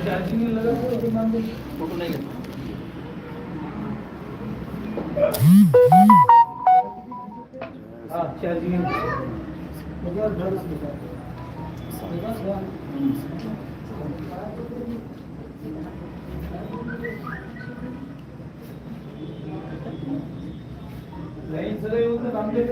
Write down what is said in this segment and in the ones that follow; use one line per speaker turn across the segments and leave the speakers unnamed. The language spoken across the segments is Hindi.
चार्जिंग लगा फोटो नहीं है। हाँ चार्जिंग नहीं सर ये उतना काम दे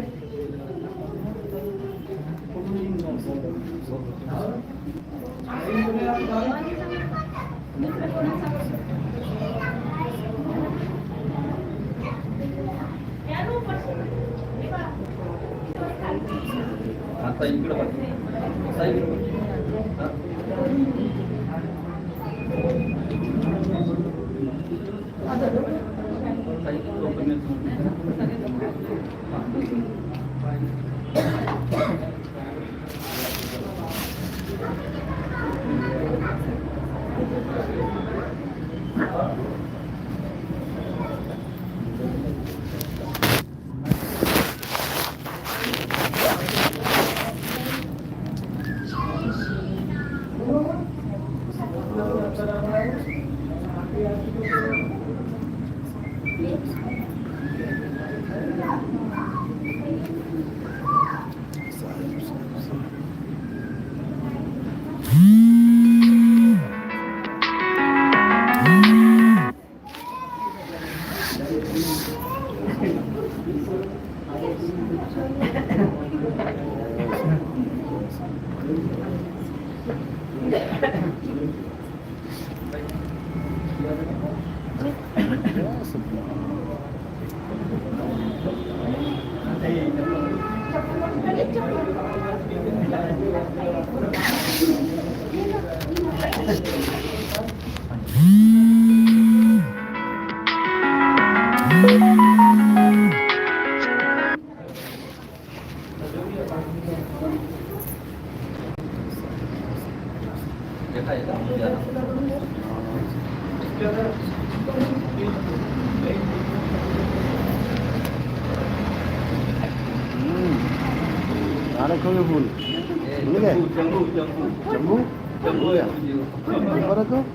आता इकडे
फूल मिल गए जम्मू जम्मू रखो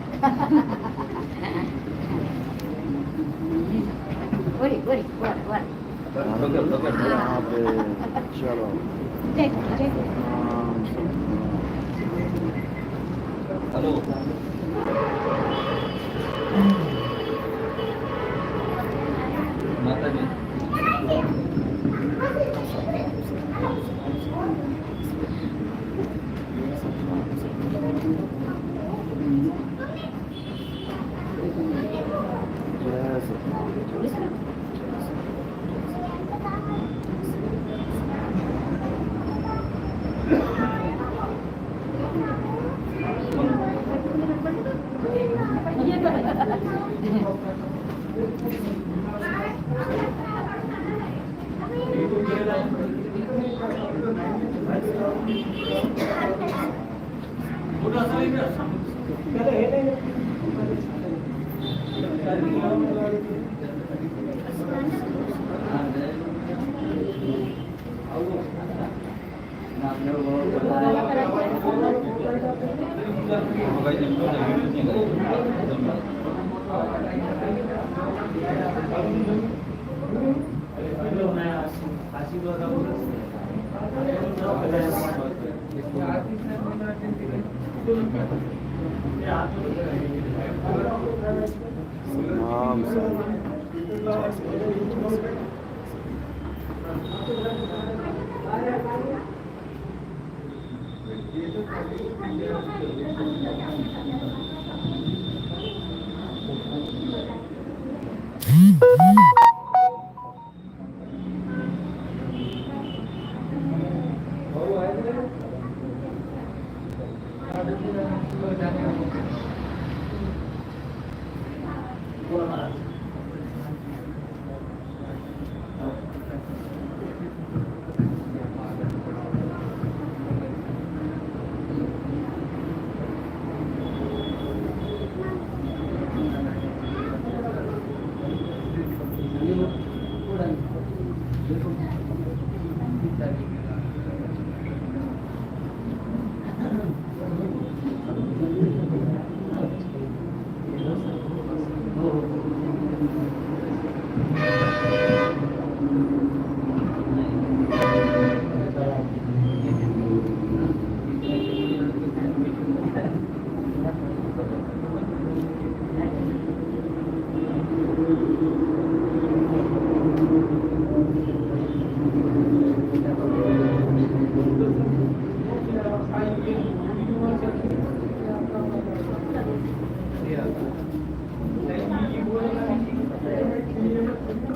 यहाँ पे चलो
हेलो माता जी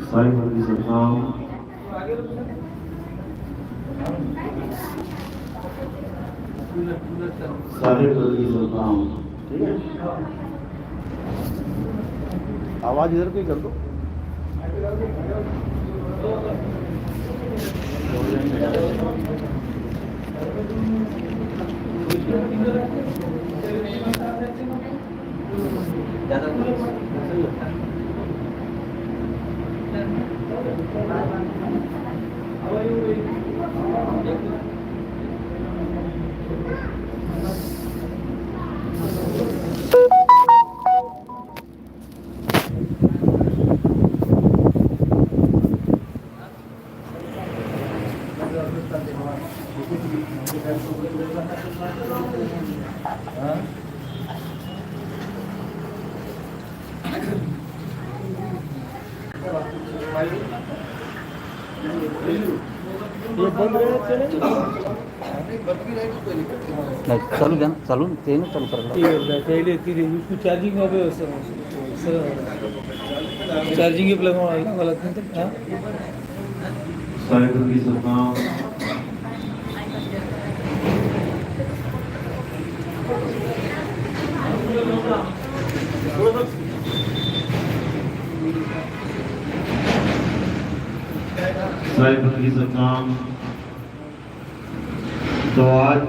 साई वर्गी सतनाम सारे वर्गी सतनाम। ठीक है, आवाज इधर कोई कर दो।
चालू द्या ना, चालू ते ना चालू करायला.
चार्जिंग चार्जिंग प्लग लावा लागतं ते.
साई वर्गी सतनाम साई वर्गी सतनाम। तो आज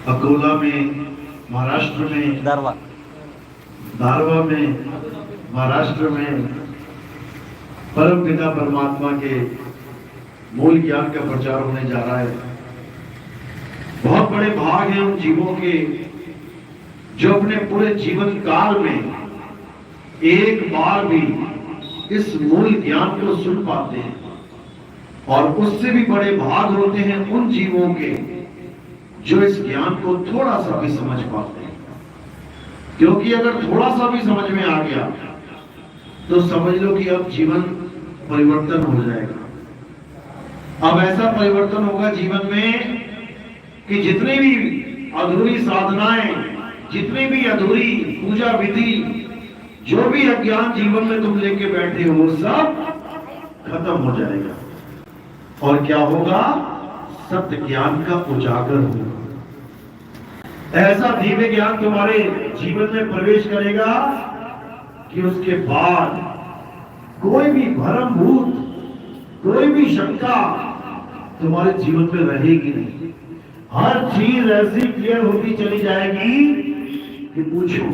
अकोला में, महाराष्ट्र में,
दारवा
धारवा में, महाराष्ट्र में परम पिता परमात्मा के मूल ज्ञान का प्रचार होने जा रहा है। बहुत बड़े भाग हैं उन जीवों के जो अपने पूरे जीवन काल में एक बार भी इस मूल ज्ञान को सुन पाते हैं, और उससे भी बड़े भाग होते हैं उन जीवों के जो इस ज्ञान को थोड़ा सा भी समझ पाते हैं। क्योंकि अगर थोड़ा सा भी समझ में आ गया तो समझ लो कि अब जीवन परिवर्तन हो जाएगा। अब ऐसा परिवर्तन होगा जीवन में कि जितनी भी अधूरी साधनाएं, जितनी भी अधूरी पूजा विधि, जो भी अज्ञान जीवन में तुम लेके बैठे हो, वो सब खत्म हो जाएगा। और क्या होगा? सत्य ज्ञान का उजागर होगा। ऐसा दिव्य ज्ञान तुम्हारे जीवन में प्रवेश करेगा कि उसके बाद कोई भी भ्रम भूत, कोई भी शंका तुम्हारे जीवन में रहेगी नहीं। हर चीज ऐसी क्लियर होती चली जाएगी कि पूछो,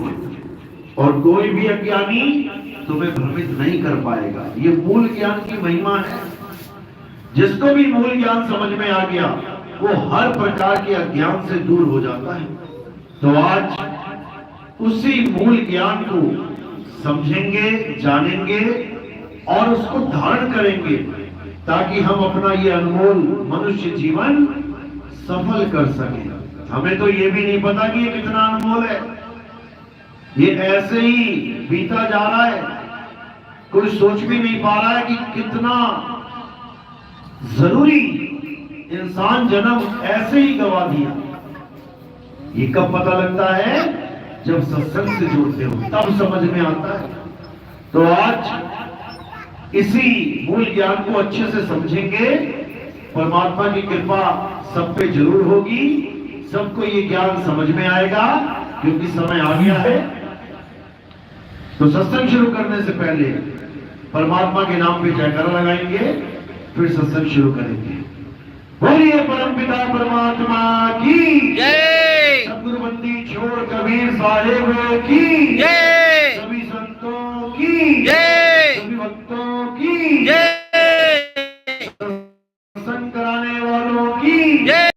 और कोई भी अज्ञानी तुम्हें भ्रमित नहीं कर पाएगा। ये मूल ज्ञान की महिमा है। जिसको भी मूल ज्ञान समझ में आ गया वो हर प्रकार के अज्ञान से दूर हो जाता है। तो आज उसी मूल ज्ञान को समझेंगे, जानेंगे और उसको धारण करेंगे ताकि हम अपना ये अनमोल मनुष्य जीवन सफल कर सकें। हमें तो ये भी नहीं पता कि ये कितना अनमोल है। ये ऐसे ही बीता जा रहा है, कोई सोच भी नहीं पा रहा है कि कितना जरूरी इंसान जन्म ऐसे ही गवा दिया। ये कब पता लगता है? जब सत्संग से जुड़ते हो तब समझ में आता है। तो आज इसी मूल ज्ञान को अच्छे से समझेंगे। परमात्मा की कृपा सब पे जरूर होगी, सबको ये ज्ञान समझ में आएगा क्योंकि समय आ गया है। तो सत्संग शुरू करने से पहले परमात्मा के नाम पे जयकारा लगाएंगे, फिर सत्संग शुरू करेंगे। बोलिए परमपिता परमात्मा की
जय,
सद्गुरु बंदी छोड़ कबीर साहेब की
जय,
सभी संतों की
जय,
सभी भक्तों की
जय,
सत्संग कराने वालों की
जय,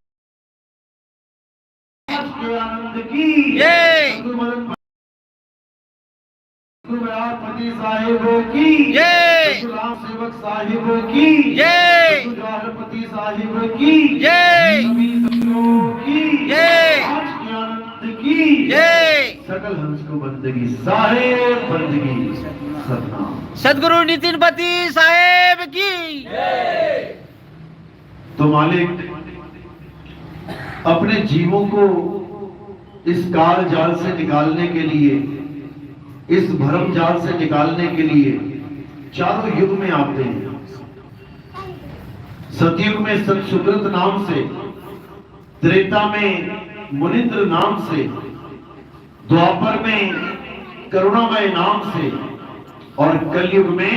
के आनंद की
जय,
पति साहिब की
जय,
राम सेवक साहिब की
जय,
पति साहिब की
जय,
सभी संतों की
जय,
आज के आनंद की
जय,
सकल हंस को बंदगी साहेब बंदगी सतनाम।
सदगुरु नितिन पति साहेब की।
तो तो मालिक अपने जीवों को इस काल जाल से निकालने के लिए, इस भरम जाल से निकालने के लिए चारों युग में आते हैं। सतयुग में सतसुकृत नाम से, त्रेता में मुनिंद्र नाम से, द्वापर में करुणामय नाम से और कलयुग में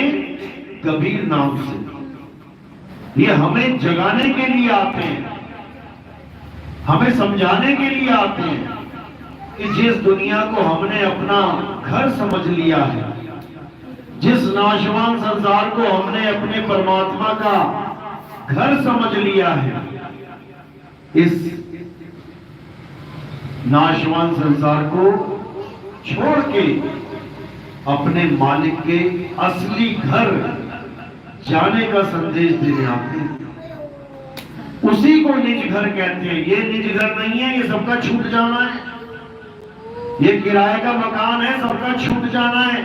कबीर नाम से। ये हमें जगाने के लिए आते हैं, हमें समझाने के लिए आते हैं कि जिस दुनिया को हमने अपना घर समझ लिया है, जिस नाशवान संसार को हमने अपने परमात्मा का घर समझ लिया है, इस नाशवान संसार को छोड़ के अपने मालिक के असली घर जाने का संदेश देने आते हैं। उसी को निज घर कहते हैं। ये निज घर नहीं है, ये सबका छूट जाना है। ये किराए का मकान है, सबका छूट जाना है।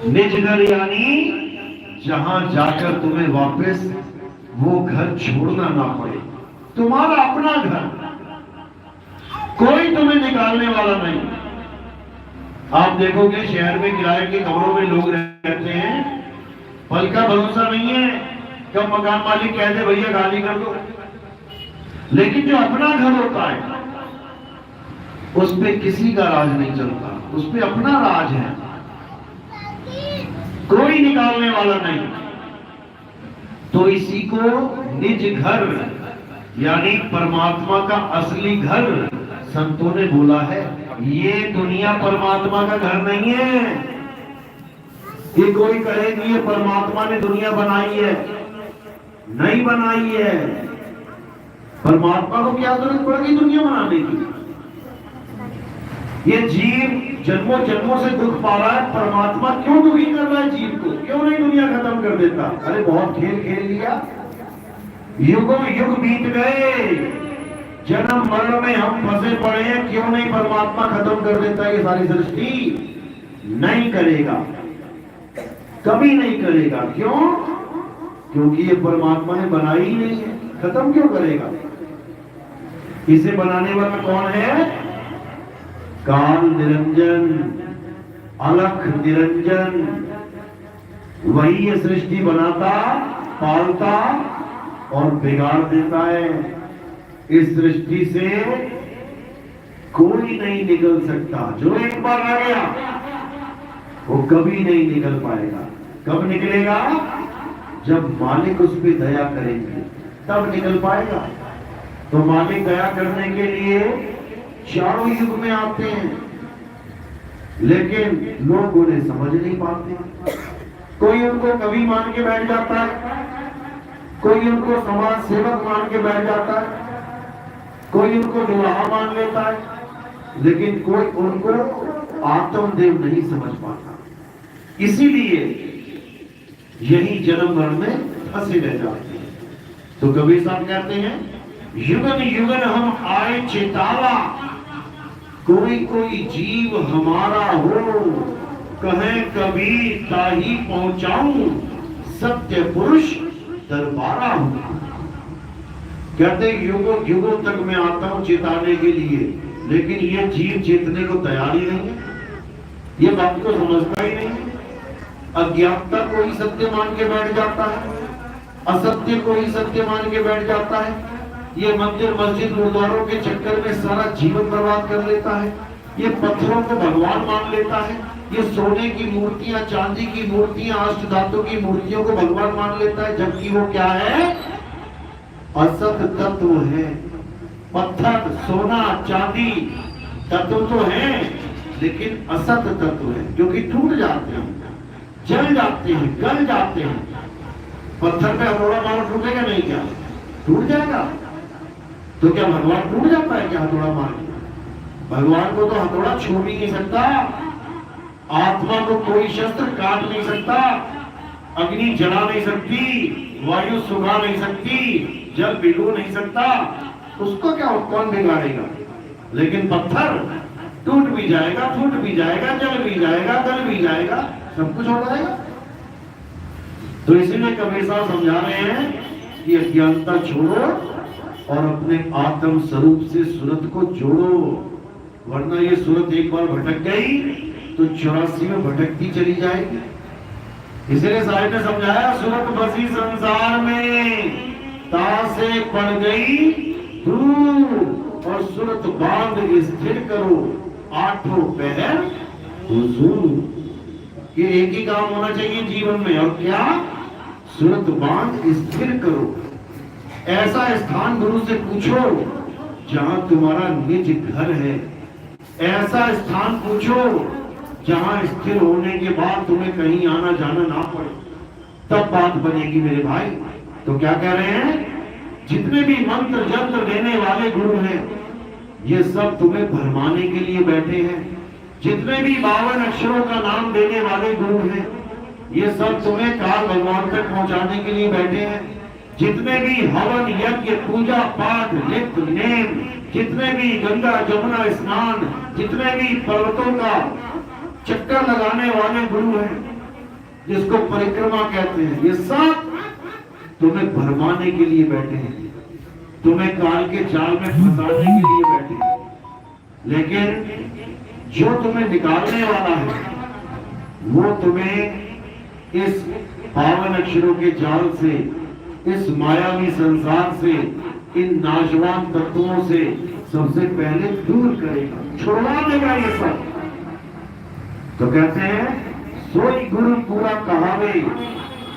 निज घर यानी जहां जाकर तुम्हें वापस वो घर छोड़ना ना पड़े, तुम्हारा अपना घर, कोई तुम्हें निकालने वाला नहीं। आप देखोगे शहर में किराए के कमरों में लोग रहते हैं, फल का भरोसा नहीं है, कब मकान मालिक कह दे भैया गाली कर दो। लेकिन जो अपना घर होता है उस पे किसी का राज नहीं चलता, उस पे अपना राज है, कोई निकालने वाला नहीं। तो इसी को निज घर यानी परमात्मा का असली घर संतों ने बोला है। ये दुनिया परमात्मा का घर नहीं है। ये कोई कहे कि ये परमात्मा ने दुनिया बनाई है, नहीं बनाई है। परमात्मा को क्या जरूरत पड़ेगी दुनिया बनाने की? ये जीव जन्मों जन्मों से दुख पा रहा है, परमात्मा क्यों दुखी कर रहा है जीव को? क्यों नहीं दुनिया खत्म कर देता? अरे बहुत खेल खेल लिया, युगों युग बीत गए, जन्म मरण में हम फंसे पड़े हैं, क्यों नहीं परमात्मा खत्म कर देता? ये सारी सृष्टि नहीं करेगा, कभी नहीं करेगा। क्यों? क्योंकि ये परमात्मा ने बनाई ही नहीं है, खत्म क्यों करेगा? इसे बनाने वाला कौन है? काल निरंजन, अलख निरंजन, वही ये सृष्टि बनाता, पालता और बिगाड़ देता है। इस सृष्टि से कोई नहीं निकल सकता। जो एक बार आ गया वो कभी नहीं निकल पाएगा। कब निकलेगा? जब मालिक उस पर दया करेंगे तब निकल पाएगा। तो मालिक दया करने के लिए चारों युग में आते हैं, लेकिन लोग उन्हें समझ नहीं पाते। कोई उनको कवि मान के बैठ जाता है, कोई उनको समाज सेवक मान के बैठ जाता है, कोई उनको दुल्हा मान लेता है, लेकिन कोई उनको आत्मदेव नहीं समझ पाता। इसीलिए यही जन्म मरण में फंसे रह जाते हैं। तो कबीर साहब कहते हैं, युगन युगन हम आए चेतावा, कोई कोई जीव हमारा हो, कहे कबीर ताही पहुंचाऊं, सत्य पुरुष दरबारा हूं। कहते युगों युगों तक मैं आता हूं चेताने के लिए, लेकिन ये जीव चेतने को तैयार ही नहीं है, ये बात को समझता ही नहीं है। अज्ञानता को ही सत्य मान के बैठ जाता है, असत्य को ही सत्य मान के बैठ जाता है। ये मंदिर मस्जिद गुरुद्वारों के चक्कर में सारा जीवन बर्बाद कर लेता है। ये पत्थरों को भगवान मान लेता है, ये सोने की मूर्तियां, चांदी की मूर्तियां, अष्ट धातु की मूर्तियों को भगवान मान लेता है, जबकि वो क्या है? असत तत्व है। पत्थर, सोना, चांदी तत्व तो है, लेकिन असत तत्व है, क्योंकि टूट जाते हैं, जल जाते हैं, गल जाते हैं। पत्थर पे हथौड़ा मारो, टूटेगा नहीं? क्या टूट जाएगा? तो क्या भगवान टूट जाता है क्या हथौड़ा मार के? भगवान को तो हथौड़ा छू भी नहीं सकता, आत्मा को कोई शस्त्र काट नहीं सकता, अग्नि जला नहीं सकती, वायु सुखा नहीं सकती, जल भिगो नहीं सकता। उसको क्या कौन बिगाड़ेगा? लेकिन पत्थर टूट भी जाएगा, फूट भी जाएगा, जल भी जाएगा, गल भी जाएगा, सब कुछ हो जाएगा। तो इसीलिए कबीर साहब समझा रहे हैं कि अज्ञानता छोड़ो और अपने आत्म स्वरूप से सूरत को जोड़ो, वरना ये सूरत एक बार भटक गई तो 84 में भटकती चली जाएगी। इसलिए साहिब ने समझाया, सूरत बसी संसार में तासे पड़ गई दूर और सूरत बांध स्थिर करो, आठों पहर हुजूर। ये एक ही काम होना चाहिए जीवन में, और क्या? सूरत बांध स्थिर करो। ऐसा स्थान गुरु से पूछो जहां तुम्हारा निज घर है, ऐसा स्थान पूछो जहां स्थिर होने के बाद तुम्हें कहीं आना जाना ना पड़े, तब बात बनेगी मेरे भाई। तो क्या कह रहे हैं? जितने भी मंत्र यंत्र देने वाले गुरु हैं, ये सब तुम्हें भरमाने के लिए बैठे हैं। जितने भी 52 अक्षरों का नाम देने वाले गुरु हैं, ये सब तुम्हें काल भगवान तक पहुंचाने के लिए बैठे हैं। जितने भी हवन यज्ञ पूजा पाठ नित्य नेम, जितने भी गंगा जमुना स्नान, जितने भी पर्वतों का चक्कर लगाने वाले गुरु हैं, जिसको परिक्रमा कहते हैं, ये सब तुम्हें भरमाने के लिए बैठे हैं, तुम्हें काल के जाल में फंसाने के लिए बैठे हैं। लेकिन जो तुम्हें निकालने वाला है, वो तुम्हें इस 52 अक्षरों के जाल से, इस मायावी संसार से, इन नाशवान तत्वों से सबसे पहले दूर करेगा, छुड़वा देगा ये सब। तो कहते हैं, सोई गुरु पूरा कहावे,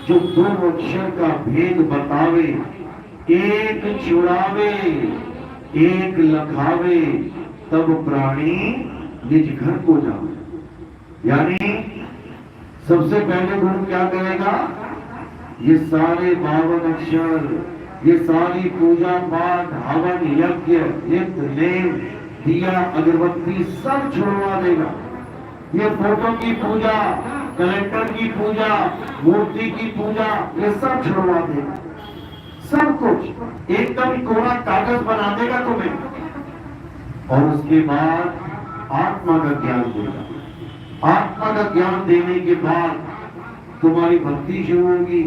जो 2 अक्षर का भेद बतावे, एक छुड़ावे एक लखावे, तब प्राणी निज घर को जावे। यानी सबसे पहले गुरु क्या करेगा? ये सारे 52 अक्षर, ये सारी पूजा पाठ हवन यज्ञ नित्य नेम दिया अगरबत्ती सब छुड़वा देगा। ये फोटो की पूजा, कैलेंडर की पूजा, मूर्ति की पूजा, ये सब छुड़वा देगा। सब कुछ एकदम कोरा कागज बना देगा तुम्हें, और उसके बाद आत्मा का ज्ञान देगा। आत्मा का ज्ञान देने के बाद तुम्हारी भक्ति शुरू होगी,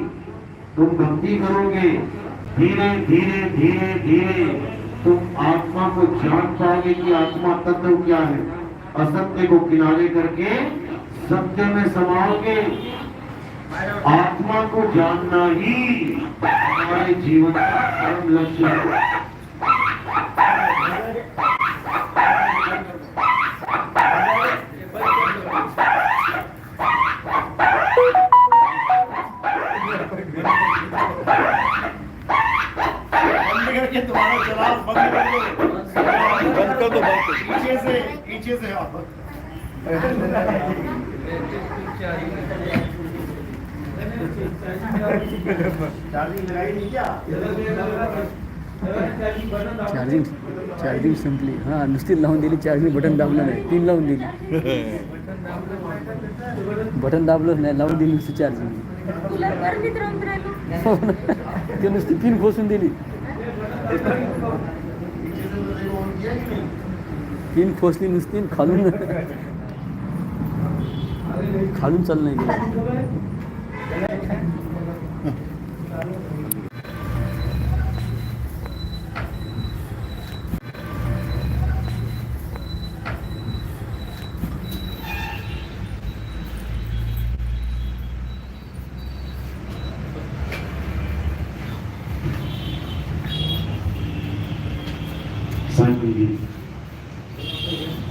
तुम भक्ति करोगे, धीरे धीरे धीरे धीरे तुम आत्मा को जान पाओगे कि आत्मा तत्व क्या है। असत्य को किनारे करके सत्य में समाओगे। आत्मा को जानना ही हमारे जीवन का परम लक्ष्य है।
तुम्हारा जवाब बंद कर दो,
बंद कर दो,
पीछे से आप चार्जिंग लगाई नहीं क्या?
चार्जिंग संपली. हां, नुसती लावून दिली, चार्जिंग बटन दाबलं नाही, 3 लावून दिली. बटन दाबलं नाही, लावून दिली नुसती चार्जिंग. ते नुसती पिन खोसून दिली. पिन खोसली नुसती, खालून खालून चालू नाही गेलं.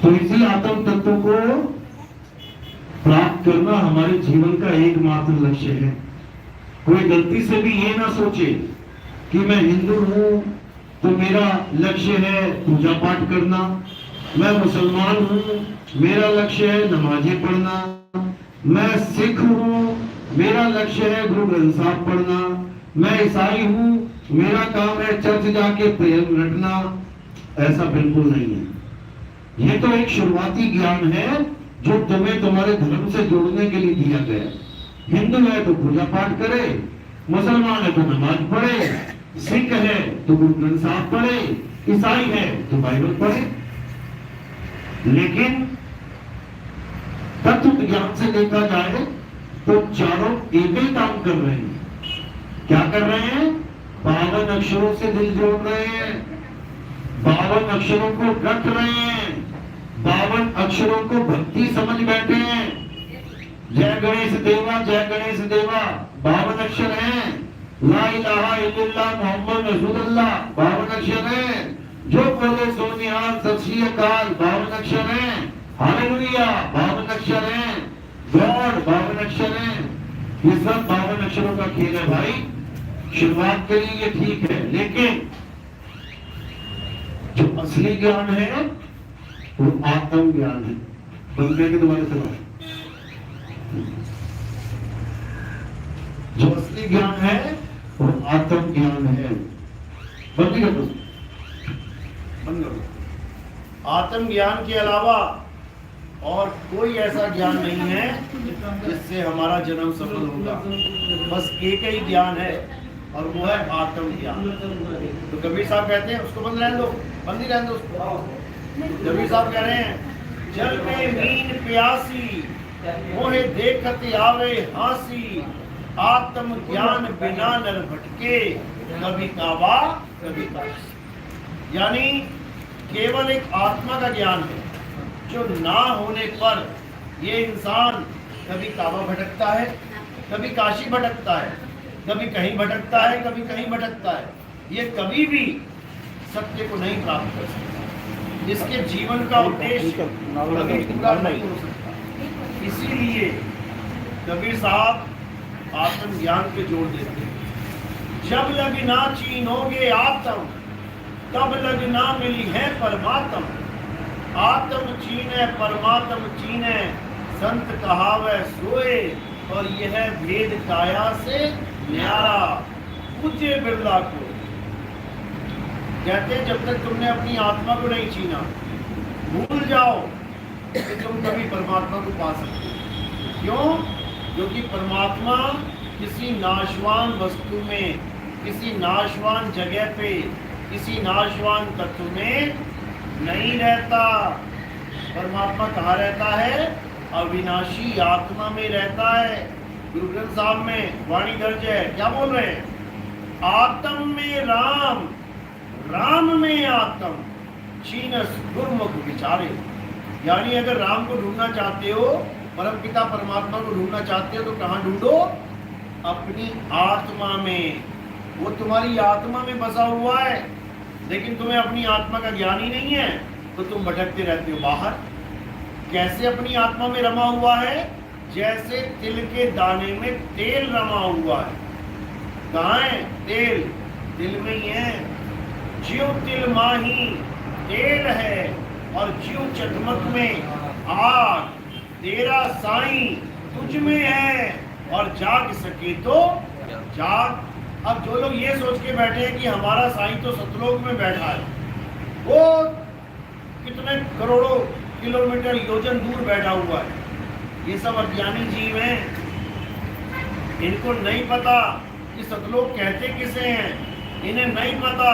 तो इसी आत्म तत्व को प्राप्त करना हमारे जीवन का एकमात्र लक्ष्य है। कोई गलती से भी ये ना सोचे कि मैं हिंदू हूँ तो मेरा लक्ष्य है पूजा पाठ करना, मैं मुसलमान हूँ मेरा लक्ष्य है नमाजें पढ़ना, मैं सिख हूँ मेरा लक्ष्य है गुरु ग्रंथ साहब पढ़ना, मैं ईसाई हूँ मेरा काम है चर्च जाके प्रेम रटना। ऐसा बिल्कुल नहीं है। ये तो एक शुरुआती ज्ञान है जो तुम्हें तुम्हारे धर्म से जोड़ने के लिए दिया गया। हिंदू है तो पूजा पाठ करे, मुसलमान है तो नमाज पढ़े, सिख है तो गुरु ग्रंथ साहब पढ़े, ईसाई है तो बाइबल पढ़े। लेकिन तत्व ज्ञान से देखा जाए तो चारों एक ही काम कर रहे हैं। क्या कर रहे हैं? 52 अक्षरों से दिल जोड़ रहे हैं, 52 अक्षरों को रट रहे हैं, 52 अक्षरों को भक्ति समझ बैठे हैं। जय गणेश देवा, जय गणेश देवा 52 अक्षर हैं। ला इलाहा इल्लल्लाह मोहम्मद रसूलुल्लाह 52 अक्षर हैं। जो बोले सो निहाल सत श्री अकाल 52 अक्षर हैं। हालेलुया 52 अक्षर हैं। गॉड 52 अक्षर हैं। ये सब 52 अक्षरों का खेल है भाई। शुरुआत के लिए ये ठीक है, लेकिन जो असली ज्ञान है वो आत्म ज्ञान है। बंदे के दोबारा सुनो, जो असली ज्ञान है वो आत्म ज्ञान है। बंदी कर दो,
बंद करो। आत्म ज्ञान के अलावा और कोई ऐसा ज्ञान नहीं है जिससे हमारा जन्म सफल होगा। बस एक ही ज्ञान है और वो है आत्म ज्ञान। तो कबीर साहब कहते हैं, उसको बंद रहने दो, बंद ही रहने दो उसको। कबीर साहब कह रहे हैं, जल में मीन प्यासी मोहे देखत आवे हासी, आत्म ज्ञान बिना नर भटके, कभी काबा कभी काशी। यानी केवल एक आत्मा का ज्ञान है जो ना होने पर ये इंसान कभी काबा भटकता है, कभी काशी भटकता है, कभी कहीं भटकता है, कभी कहीं भटकता है। ये कभी भी सत्य को नहीं प्राप्त कर सकता। इसके जीवन का उद्देश्य कभी पूरा नहीं हो सकता। इसीलिए कबीर साहब आत्मज्ञान पे जोर देते हैं। जब लग ना चीनोगे आत्म, तब लग ना मिली है परमात्म। आत्म चीने परमात्म चीने, संत कहावे सोए, और यह भेद काया से न्यारा। पूज्य बिरला को कहते हैं, जब तक तुमने अपनी आत्मा को नहीं छीना, भूल जाओ कि तुम कभी परमात्मा को पा सकते हो। क्यों? क्योंकि परमात्मा किसी नाशवान वस्तु में, किसी नाशवान जगह पे, किसी नाशवान तत्व में नहीं रहता। परमात्मा कहाँ रहता है? अविनाशी आत्मा में रहता है। गुरु ग्रंथ साहब में वाणी दर्ज है, क्या बोल रहे हैं? आत्म में राम, राम में आत्म, चीनस गुरमुख विचारे। यानी अगर राम को ढूंढना चाहते हो, परम पिता परमात्मा को ढूंढना चाहते हो, तो कहाँ ढूंढो? अपनी आत्मा में। वो तुम्हारी आत्मा में बसा हुआ है, लेकिन तुम्हें अपनी आत्मा का ज्ञान ही नहीं है, तो तुम भटकते रहते हो बाहर। कैसे अपनी आत्मा में रमा हुआ है? जैसे तिल के दाने में तेल रमा हुआ है। कहाँ है तेल? दिल में ही है। ज्यों तिल माही तेल है, और ज्यों चटमक में आग, तेरा साईं तुझ में है, और जाग सके तो जाग। अब जो लोग ये सोच के बैठे हैं कि हमारा साईं तो सतलोक में बैठा है, वो कितने करोड़ों किलोमीटर योजन दूर बैठा हुआ है, ये सब अज्ञानी जीव हैं। इनको नहीं पता कि सतलोक कहते किसे हैं। इन्हें नहीं पता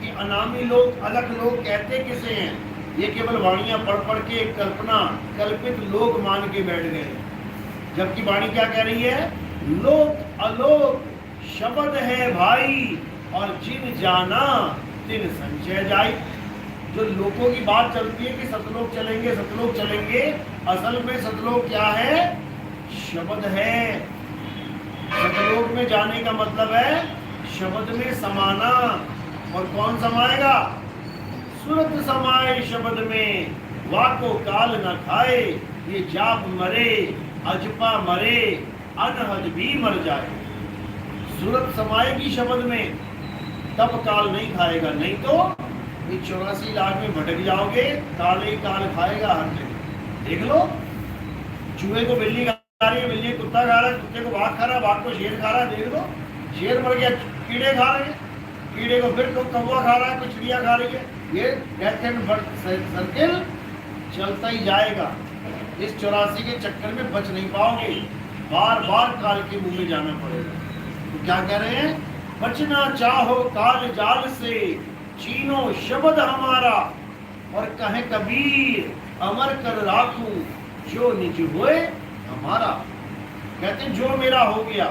कि अनामी लोग, अलग लोग कहते किसे हैं। ये केवल वाणियां पढ़ पढ़ के कल्पना, कल्पित लोग मान के बैठ गए। जबकि वाणी क्या कह रही है? लोक अलोक शब्द है भाई, और जिन जाना तिन संचय जाई। जो लोगों की बात चलती है कि सतलोक चलेंगे, सतलोक चलेंगे, असल में सतलोक क्या है? शब्द है। सतलोक में जाने का मतलब है शब्द में समाना। और कौन समाएगा? सुरत समाए शब्द में, वाको काल न खाए, ये जाप मरे अजपा मरे, अनहद भी मर जाए। सूरत समाएगी शब्द में, तब काल नहीं खाएगा, नहीं तो 84 लाख में भटक जाओगे। काले काल खाएगा हर जगह। देख लो, चूहे को बिल्ली खा रही है, बिल्ली कुत्ता खा रहा है, कुत्ते को बाघ खा रहा है, बाघ को शेर खा रहा है। देख लो, शेर मर गया, कीड़े खा रहे हैं, कीड़े को फिर कौवा खा रहा है, कुछ चिड़िया खा रही है। ये डेथ एंड बर्थ सर्किल चलता ही जाएगा। इस 84 के चक्कर में बच नहीं पाओगे, बार बार काल के मुंह में जाना पड़ेगा। तो क्या कह रहे हैं? बचना चाहो काल जाल से, चीनो शब्द हमारा, और कहे कबीर अमर कर राखूं, जो निज हुए हमारा। कहते जो मेरा हो गया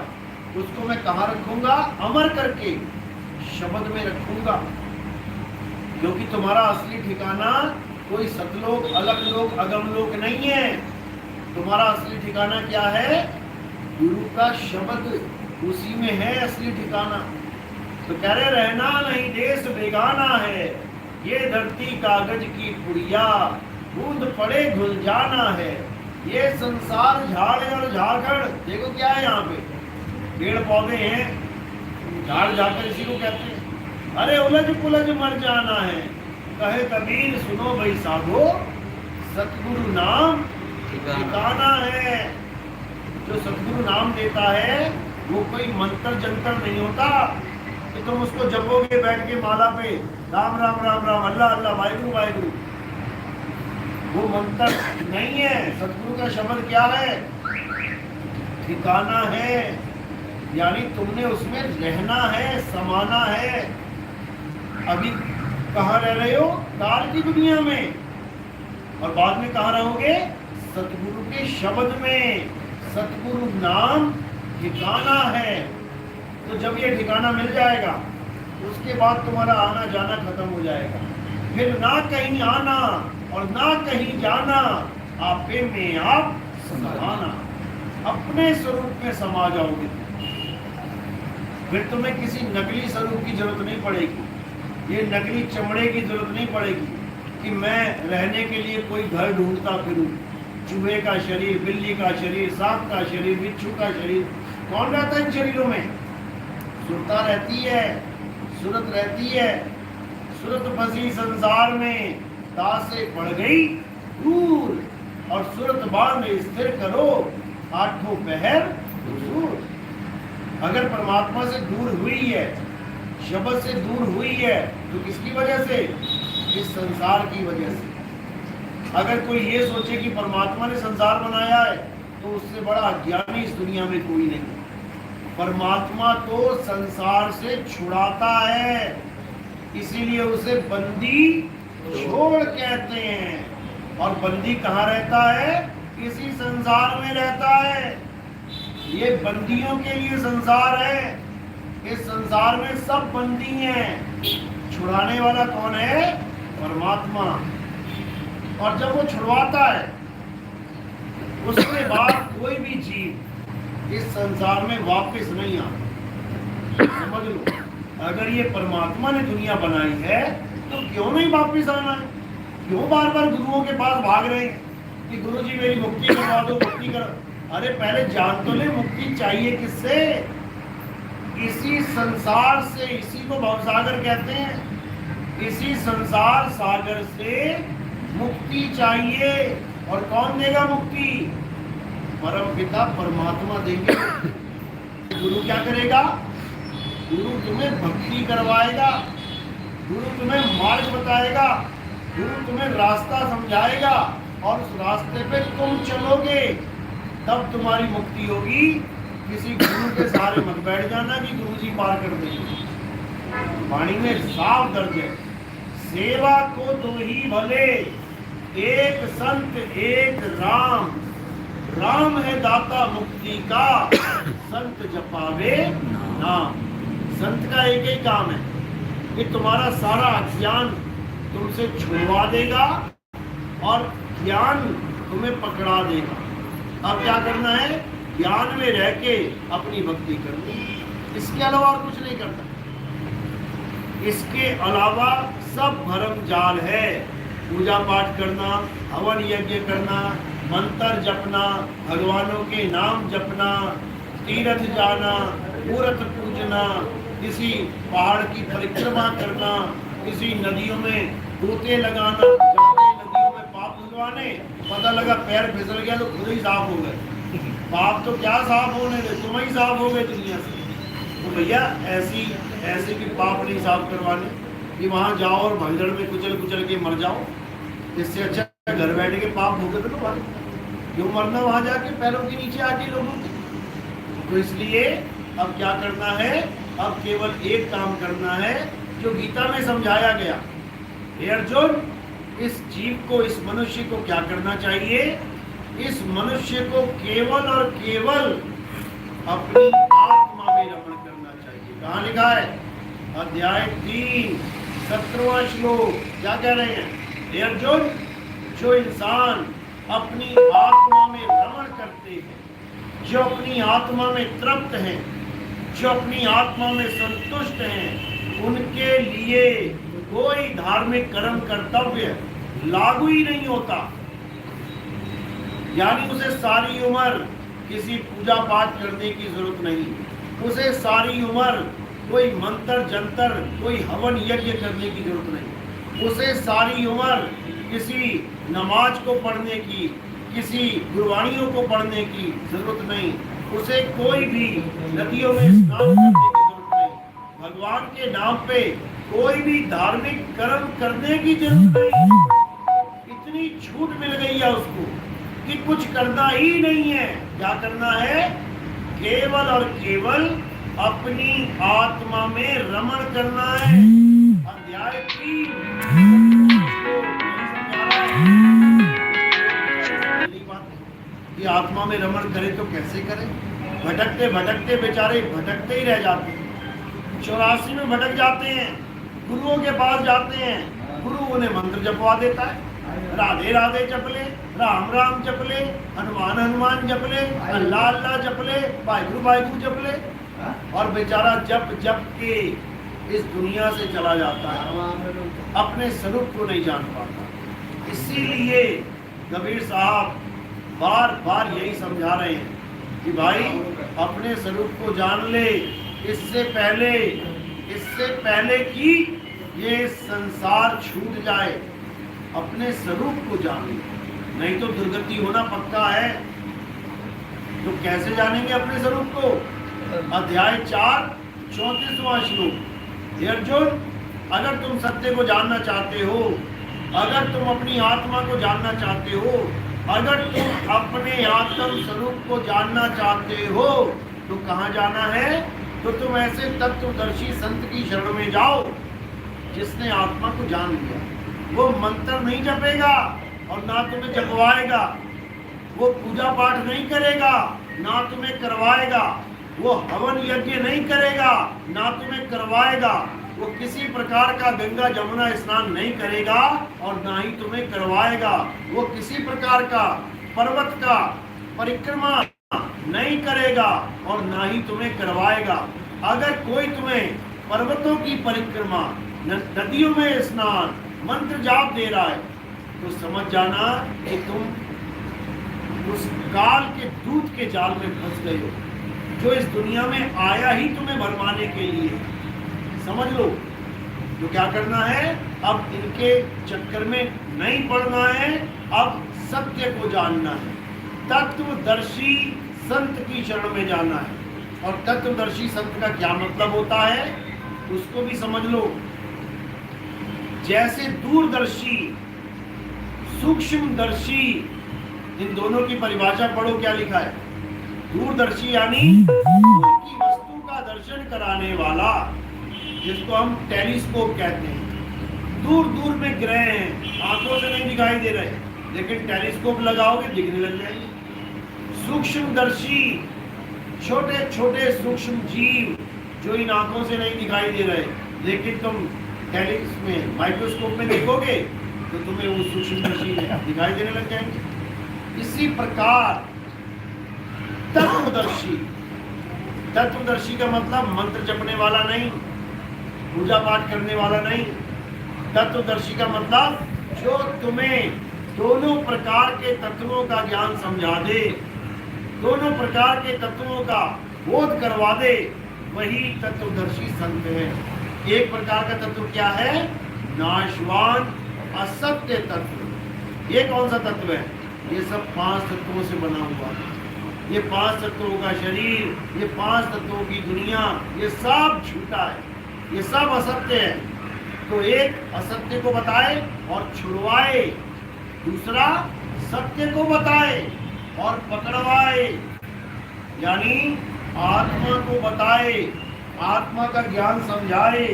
उसको मैं कहाँ रखूंगा? अमर करके। शब्द में रखूंगा, क्योंकि तुम्हारा असली ठिकाना कोई सतलोक, अलग लोक, अगम लोक नहीं है। तुम्हारा असली ठिकाना क्या है? गुरु का शब्द, उसी में है असली ठिकाना। तो कह रहे रहना नहीं देश बेगाना है, ये धरती कागज की पुड़िया, बूंद पड़े घुल जाना है, ये संसार झाड़ और झाखड़। देखो क्या है यहाँ पे, पेड़ पौधे हैं, झाड़ झाखड़ इसी को कहते हैं। अरे उलझ पुलझ मर जाना है, कहे कबीर सुनो भाई साधो, सतगुरु नाम ठिकाना है। जो सतगुरु नाम देता है वो कोई मंत्र जंतर नहीं होता कि तुम उसको जपोगे बैठ के माला पे, राम राम राम राम, अल्लाह अल्लाह, वाहिगुरु वाहिगुरु। वो मंत्र नहीं है। सतगुरु का शब्द क्या है? ठिकाना है, यानी तुमने उसमें रहना है, समाना है। अभी कहाँ रह रहे हो? काल की दुनिया में, और बाद में कहाँ रहोगे? सतगुरु के शब्द में। सतगुरु नाम ठिकाना है। तो जब ये ठिकाना मिल जाएगा उसके बाद तुम्हारा आना जाना खत्म हो जाएगा। फिर ना कहीं आना और ना कहीं जाना, आपे में आप समाना, अपने स्वरूप में समा जाओगे। फिर तुम्हें किसी नकली स्वरूप की जरूरत नहीं पड़ेगी, ये नकली चमड़े की जरूरत नहीं पड़ेगी कि मैं रहने के लिए कोई घर ढूंढता फिरूं। चूहे का शरीर, बिल्ली का शरीर, सांप का शरीर, बिच्छू का शरीर, कौन रहता है इन शरीरों में? सुरता रहती है, सूरत रहती है। सूरत फंसी संसार में, दास से पड़ गई दूर, और सूरत बांध स्थिर करो, आठों पहर दूर। अगर परमात्मा से दूर हुई है, शब्द से दूर हुई है, तो किसकी वजह से? इस संसार की वजह से। अगर कोई ये सोचे कि परमात्मा ने संसार बनाया है, तो उससे बड़ा अज्ञानी इस दुनिया में कोई नहीं। परमात्मा तो संसार से छुड़ाता है, इसीलिए उसे बंदी छोड़ कहते हैं। और बंदी कहाँ रहता है? इसी संसार में रहता है। ये बंदियों के लिए संसार है। इस संसार में सब बंदी हैं। छुड़ाने वाला कौन है? परमात्मा। और जब वो छुड़वाता है, उसके बाद कोई भी जीव इस संसार में वापस नहीं आता। समझ लो, अगर ये परमात्मा ने दुनिया बनाई है तो क्यों नहीं वापस आना है? क्यों बार बार गुरुओं के पास भाग रहे हैं कि गुरु जी मेरी मुक्ति करवा दो, मुक्ति करो। अरे पहले जान तो ले, मुक्ति चाहिए किससे? इसी संसार से। इसी को भवसागर कहते हैं। इसी संसार सागर से मुक्ति चाहिए। और कौन देगा मुक्ति? परम पिता परमात्मा देंगे। गुरु क्या करेगा? गुरु तुम्हें भक्ति करवाएगा, गुरु तुम्हें मार्ग बताएगा, गुरु तुम्हें रास्ता समझाएगा, और उस रास्ते पे तुम चलोगे, तब तुम्हारी मुक्ति होगी। किसी गुरु के सहारे मत बैठ जाना कि गुरु जी पार कर देंगे। वाणी में साफ दर्ज है, सेवा को दो ही भले, एक संत एक राम, राम है दाता मुक्ति का, संत जपावे नाम। संत का एक ही काम है कि तुम्हारा सारा अज्ञान तुमसे छुड़वा देगा और ज्ञान तुम्हें पकड़ा देगा। अब क्या करना है? ज्ञान में रह के अपनी भक्ति करनी। इसके अलावा और कुछ नहीं करता। इसके अलावा सब भरम जाल है। पूजा पाठ करना, हवन यज्ञ करना, मंत्र जपना, भगवानों के नाम जपना, तीर्थ जाना, मूर्त पूजना, किसी पहाड़ की परिक्रमा करना, किसी नदियों में गोते लगाना, नदियों में पाप धुलवाने, पता लगा पैर फिसल गया तो खुद ही साफ हो गए। पाप तो क्या साफ होने दे, तुम ही साफ हो गए दुनिया से। तो भैया ऐसे भी पाप नहीं साफ करवाने कि वहाँ जाओ और भगदड़ में कुचल के मर जाओ। इससे अच्छा घर बैठ के पाप भोगे तो भाई, क्यों मरना वहाँ जाके पैरों के नीचे आके लोगों के। तो इसलिए अब क्या करना है? अब केवल एक काम करना है जो गीता में समझाया गया। हे अर्जुन, इस जीव को, इस मनुष्य को क्या करना चाहिए? इस मनुष्य को केवल और केवल अपनी आत्मा में रमण करना चाहिए। कहाँ लिखा है? अध्याय 3 17वां श्लोक क्या कह रहे हैं? हे अर्जुन, जो इंसान अपनी आत्मा में रमण करते हैं, जो अपनी आत्मा में तृप्त हैं, जो अपनी आत्मा में संतुष्ट हैं, उनके लिए कोई धार्मिक कर्म कर्तव्य लागू ही नहीं होता। यानी उसे सारी उम्र किसी पूजा पाठ करने की जरूरत नहीं, उसे सारी उम्र कोई मंत्र जंतर, कोई हवन यज्ञ करने की जरूरत नहीं, उसे सारी उम्र किसी नमाज को पढ़ने की, किसी गुरबानियों को पढ़ने की जरूरत नहीं, उसे कोई भी नदियों में स्नान करने की जरूरत नहीं, भगवान के नाम पे कोई भी धार्मिक कर्म करने की जरूरत नहीं। इतनी छूट मिल गई है उसको कि कुछ करना ही नहीं है। क्या करना है? केवल और केवल अपनी आत्मा में रमण करना है। अध्याय 3 कि आत्मा में रमण करे तो कैसे करें? भटकते भटकते बेचारे भटकते ही रह जाते हैं, 84 में भटक जाते हैं, गुरुओं के पास जाते हैं, गुरु उन्हें मंत्र जपवा देता है, राधे राधे जप ले, राम राम जप ले, हनुमान हनुमान जप ले, अल्लाह अल्लाह जप ले, वाहिगुरु वाहिगुरु जप ले, और बेचारा जप जप के इस दुनिया से चला जाता है, अपने स्वरूप को नहीं जान पाता। इसीलिए कबीर साहब बार बार यही समझा रहे हैं कि भाई अपने स्वरूप को जान ले, इससे पहले कि ये संसार छूट जाए, अपने स्वरूप को जान ले, नहीं तो दुर्गति होना पक्का है। तो कैसे जानेंगे अपने स्वरूप को? अध्याय 4 34वां श्लोक। हे अर्जुन, अगर तुम सत्य को जानना चाहते हो, अगर तुम अपनी आत्मा को जानना चाहते हो, अगर तुम अपने आत्म स्वरूप को जानना चाहते हो, तो कहाँ जाना है? तो तुम ऐसे तत्वदर्शी संत की शरण में जाओ जिसने आत्मा को जान लिया। वो मंत्र नहीं जपेगा और ना तुम्हें जपवाएगा, वो पूजा पाठ नहीं करेगा, ना तुम्हें करवाएगा, वो हवन यज्ञ नहीं करेगा, ना तुम्हें करवाएगा, वो किसी प्रकार का गंगा जमुना स्नान नहीं करेगा और ना ही तुम्हें करवाएगा, वो किसी प्रकार का पर्वत का परिक्रमा नहीं करेगा और ना ही तुम्हें करवाएगा। अगर कोई तुम्हें पर्वतों की परिक्रमा, नदियों में स्नान, मंत्र जाप दे रहा है, तो समझ जाना कि तुम उस काल के दूत के जाल में फंस गए हो, जो इस दुनिया में आया ही तुम्हें भरमाने के लिए। समझ लो। तो क्या करना है? अब इनके चक्कर में नहीं पड़ना है, अब सत्य को जानना है, तत्वदर्शी संत की शरण में जाना है। और तत्वदर्शी संत का क्या मतलब होता है उसको भी समझ लो। जैसे दूरदर्शी, सूक्ष्मदर्शी, इन दोनों की परिभाषा पढ़ो, क्या लिखा है? दूरदर्शी यानी दूर की वस्तु का दर्शन कराने वाला, जिसको हम टेलीस्कोप कहते हैं। दूर दूर में ग्रह हैं, आंखों से नहीं दिखाई दे रहे, लेकिन टेलीस्कोप लगाओगे दिखने लग जाएंगे। सूक्ष्मदर्शी, छोटे छोटे सूक्ष्म जीव जो इन आंखों से नहीं दिखाई दे रहे, लेकिन तुम में माइक्रोस्कोप में देखोगे तो तुम्हें वो सूक्ष्मदर्शी दिखाई देने लग जाएंगे। इसी प्रकार तत्वदर्शी, तत्वदर्शी का मतलब मंत्र जपने वाला नहीं, पूजा पाठ करने वाला नहीं। तत्वदर्शी का मतलब जो तुम्हें दोनों प्रकार के तत्वों का ज्ञान समझा दे, दोनों प्रकार के तत्वों का बोध करवा दे, वही तत्वदर्शी संत है। एक प्रकार का तत्व क्या है? नाशवान असत्य तत्व। ये कौन सा तत्व है? ये सब 5 तत्वों से बना हुआ है। ये 5 तत्वों का शरीर, ये 5 तत्वों की दुनिया, ये सब झूठा है, ये सब असत्य है। तो एक असत्य को बताए और छुड़वाए, दूसरा सत्य को बताए और पकड़वाए, यानी आत्मा को बताए, आत्मा का ज्ञान समझाए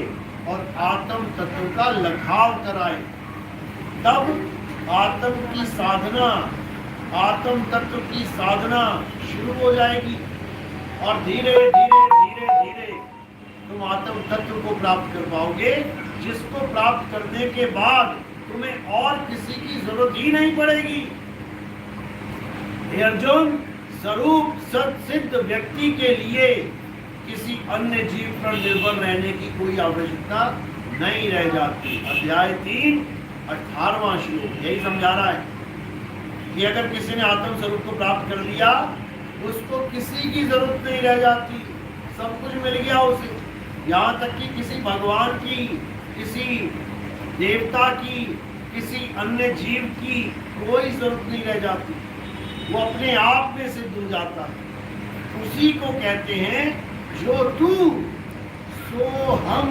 और आत्म तत्व का लखाव कराए। तब आत्म की साधना, आत्म तत्व की साधना शुरू हो जाएगी। और धीरे धीरे धीरे धीरे तुम आत्म तत्व को प्राप्त कर पाओगे, जिसको प्राप्त करने के बाद तुम्हें और किसी की जरूरत ही नहीं पड़ेगी। हे अर्जुन, स्वरूप सत सिद्ध व्यक्ति के लिए किसी अन्य जीव पर निर्भर रहने की कोई आवश्यकता नहीं रह जाती। अध्याय 3 18वां श्लोक यही समझा रहा है कि अगर किसी ने आत्म स्वरूप को प्राप्त कर लिया, उसको किसी की जरूरत नहीं रह जाती, सब कुछ मिल गया उसे। यहाँ तक कि किसी भगवान की, किसी देवता की, किसी अन्य जीव की कोई जरूरत नहीं रह जाती, वो अपने आप में सिद्ध हो जाता है। उसी को कहते हैं जो तू सो हम।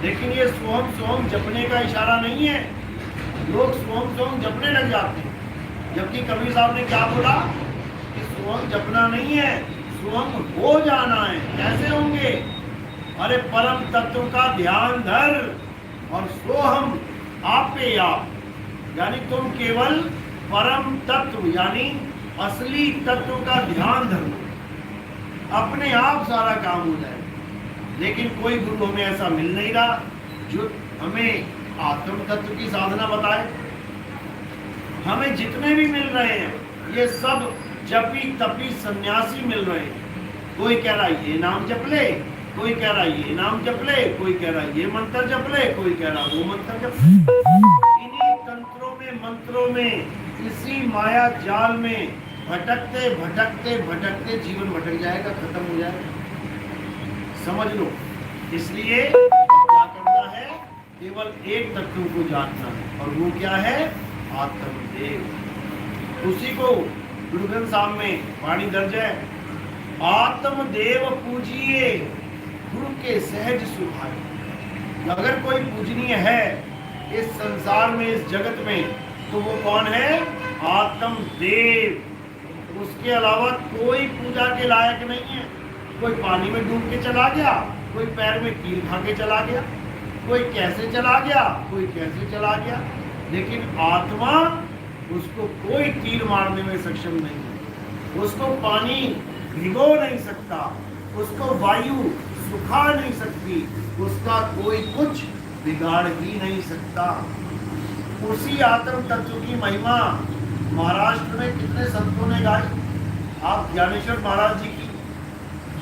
लेकिन ये सोहम सोहम जपने का इशारा नहीं है। लोग सोहम सोहम जपने लग जाते हैं, जबकि कबीर साहब ने क्या बोला कि सोहम जपना नहीं है, सोहम हो जाना है। कैसे होंगे? अरे परम तत्व का ध्यान धर और सोहम आप पे आप, यानी तुम केवल परम तत्व यानी असली तत्व का ध्यान धरो, अपने आप सारा काम हो जाए। लेकिन कोई गुरु हमें ऐसा मिल नहीं रहा जो हमें आत्म तत्व की साधना बताए। हमें जितने भी मिल रहे हैं ये सब जपी तपी सन्यासी मिल रहे हैं। कोई कह रहा है ये नाम जप ले, कोई कह रहा है ये नाम जप ले, कोई कह रहा है ये मंत्र जप ले, कोई कह रहा है वो मंत्र जप ले। इन्हीं तंत्रों में, मंत्रों में, इसी माया जाल में भटकते भटकते भटकते जीवन भटक जाएगा, खत्म हो जाएगा। समझ लो। इसलिए क्या करना है? केवल एक तत्व को जानना है, और वो क्या है? आत्मदेव। उसी को गुरु ग्रंथ साहब में वाणी दर्ज है, आत्मदेव पूजिए गुरु के सहज सुभाए। अगर कोई पूजनीय है इस संसार में, इस जगत में, तो वो कौन है? आत्मदेव। उसके अलावा कोई पूजा के लायक नहीं है। कोई पानी में डूब के चला गया, कोई पैर में कील खा के चला गया, कोई कैसे चला गया, कोई कैसे चला गया, लेकिन आत्मा, उसको कोई तीर मारने में सक्षम नहीं है। उसको पानी भिगो नहीं सकता, उसको वायु सुखा नहीं सकती, उसका कोई कुछ बिगाड़ ही नहीं सकता। उसी आत्म तत्व की महिमा महाराष्ट्र में कितने संतों ने गाई। आप ज्ञानेश्वर महाराज जी की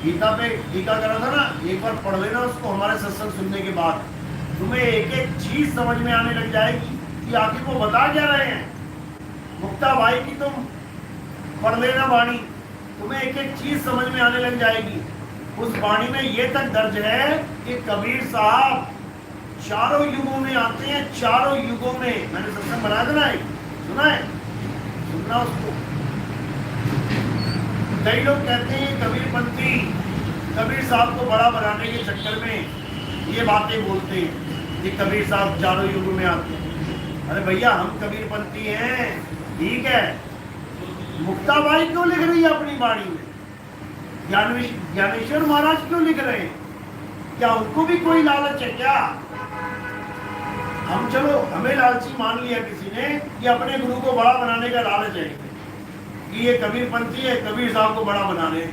गीता पे टीका करा था ना, एक बार पढ़ लेना उसको हमारे सत्संग सुनने के बाद। तुम्हें एक एक चीज समझ में आने लग जाएगी कि आखिर वो बता क्या रहे हैं। मुक्ता भाई की तुम पढ़ लेना वाणी, तुम्हें एक एक चीज समझ में आने लग जाएगी। उस वाणी में ये तक दर्ज है कि कबीर साहब चारों युगों में आते हैं, चारों युगों में। मैंने सत्संग बनाया था ना, सुना है? सुनना उसको। कई लोग कहते हैं कबीरपंथी कबीर साहब को बड़ा बनाने के चक्कर में ये बातें बोलते हैं कि कबीर साहब चारों युगों में आते हैं। अरे भैया, हम कबीरपंथी हैं, ठीक है। मुक्ताबाई क्यों लिख रही है अपनी वाणी में? ज्ञानेश्वर महाराज क्यों लिख रहे हैं? क्या उनको भी कोई लालच है क्या? हम चलो, हमें लालची मान लिया किसी ने कि अपने गुरु को बड़ा बनाने का लालच है कि ये कबीरपंथी है, कबीर साहब को बड़ा बना रहे।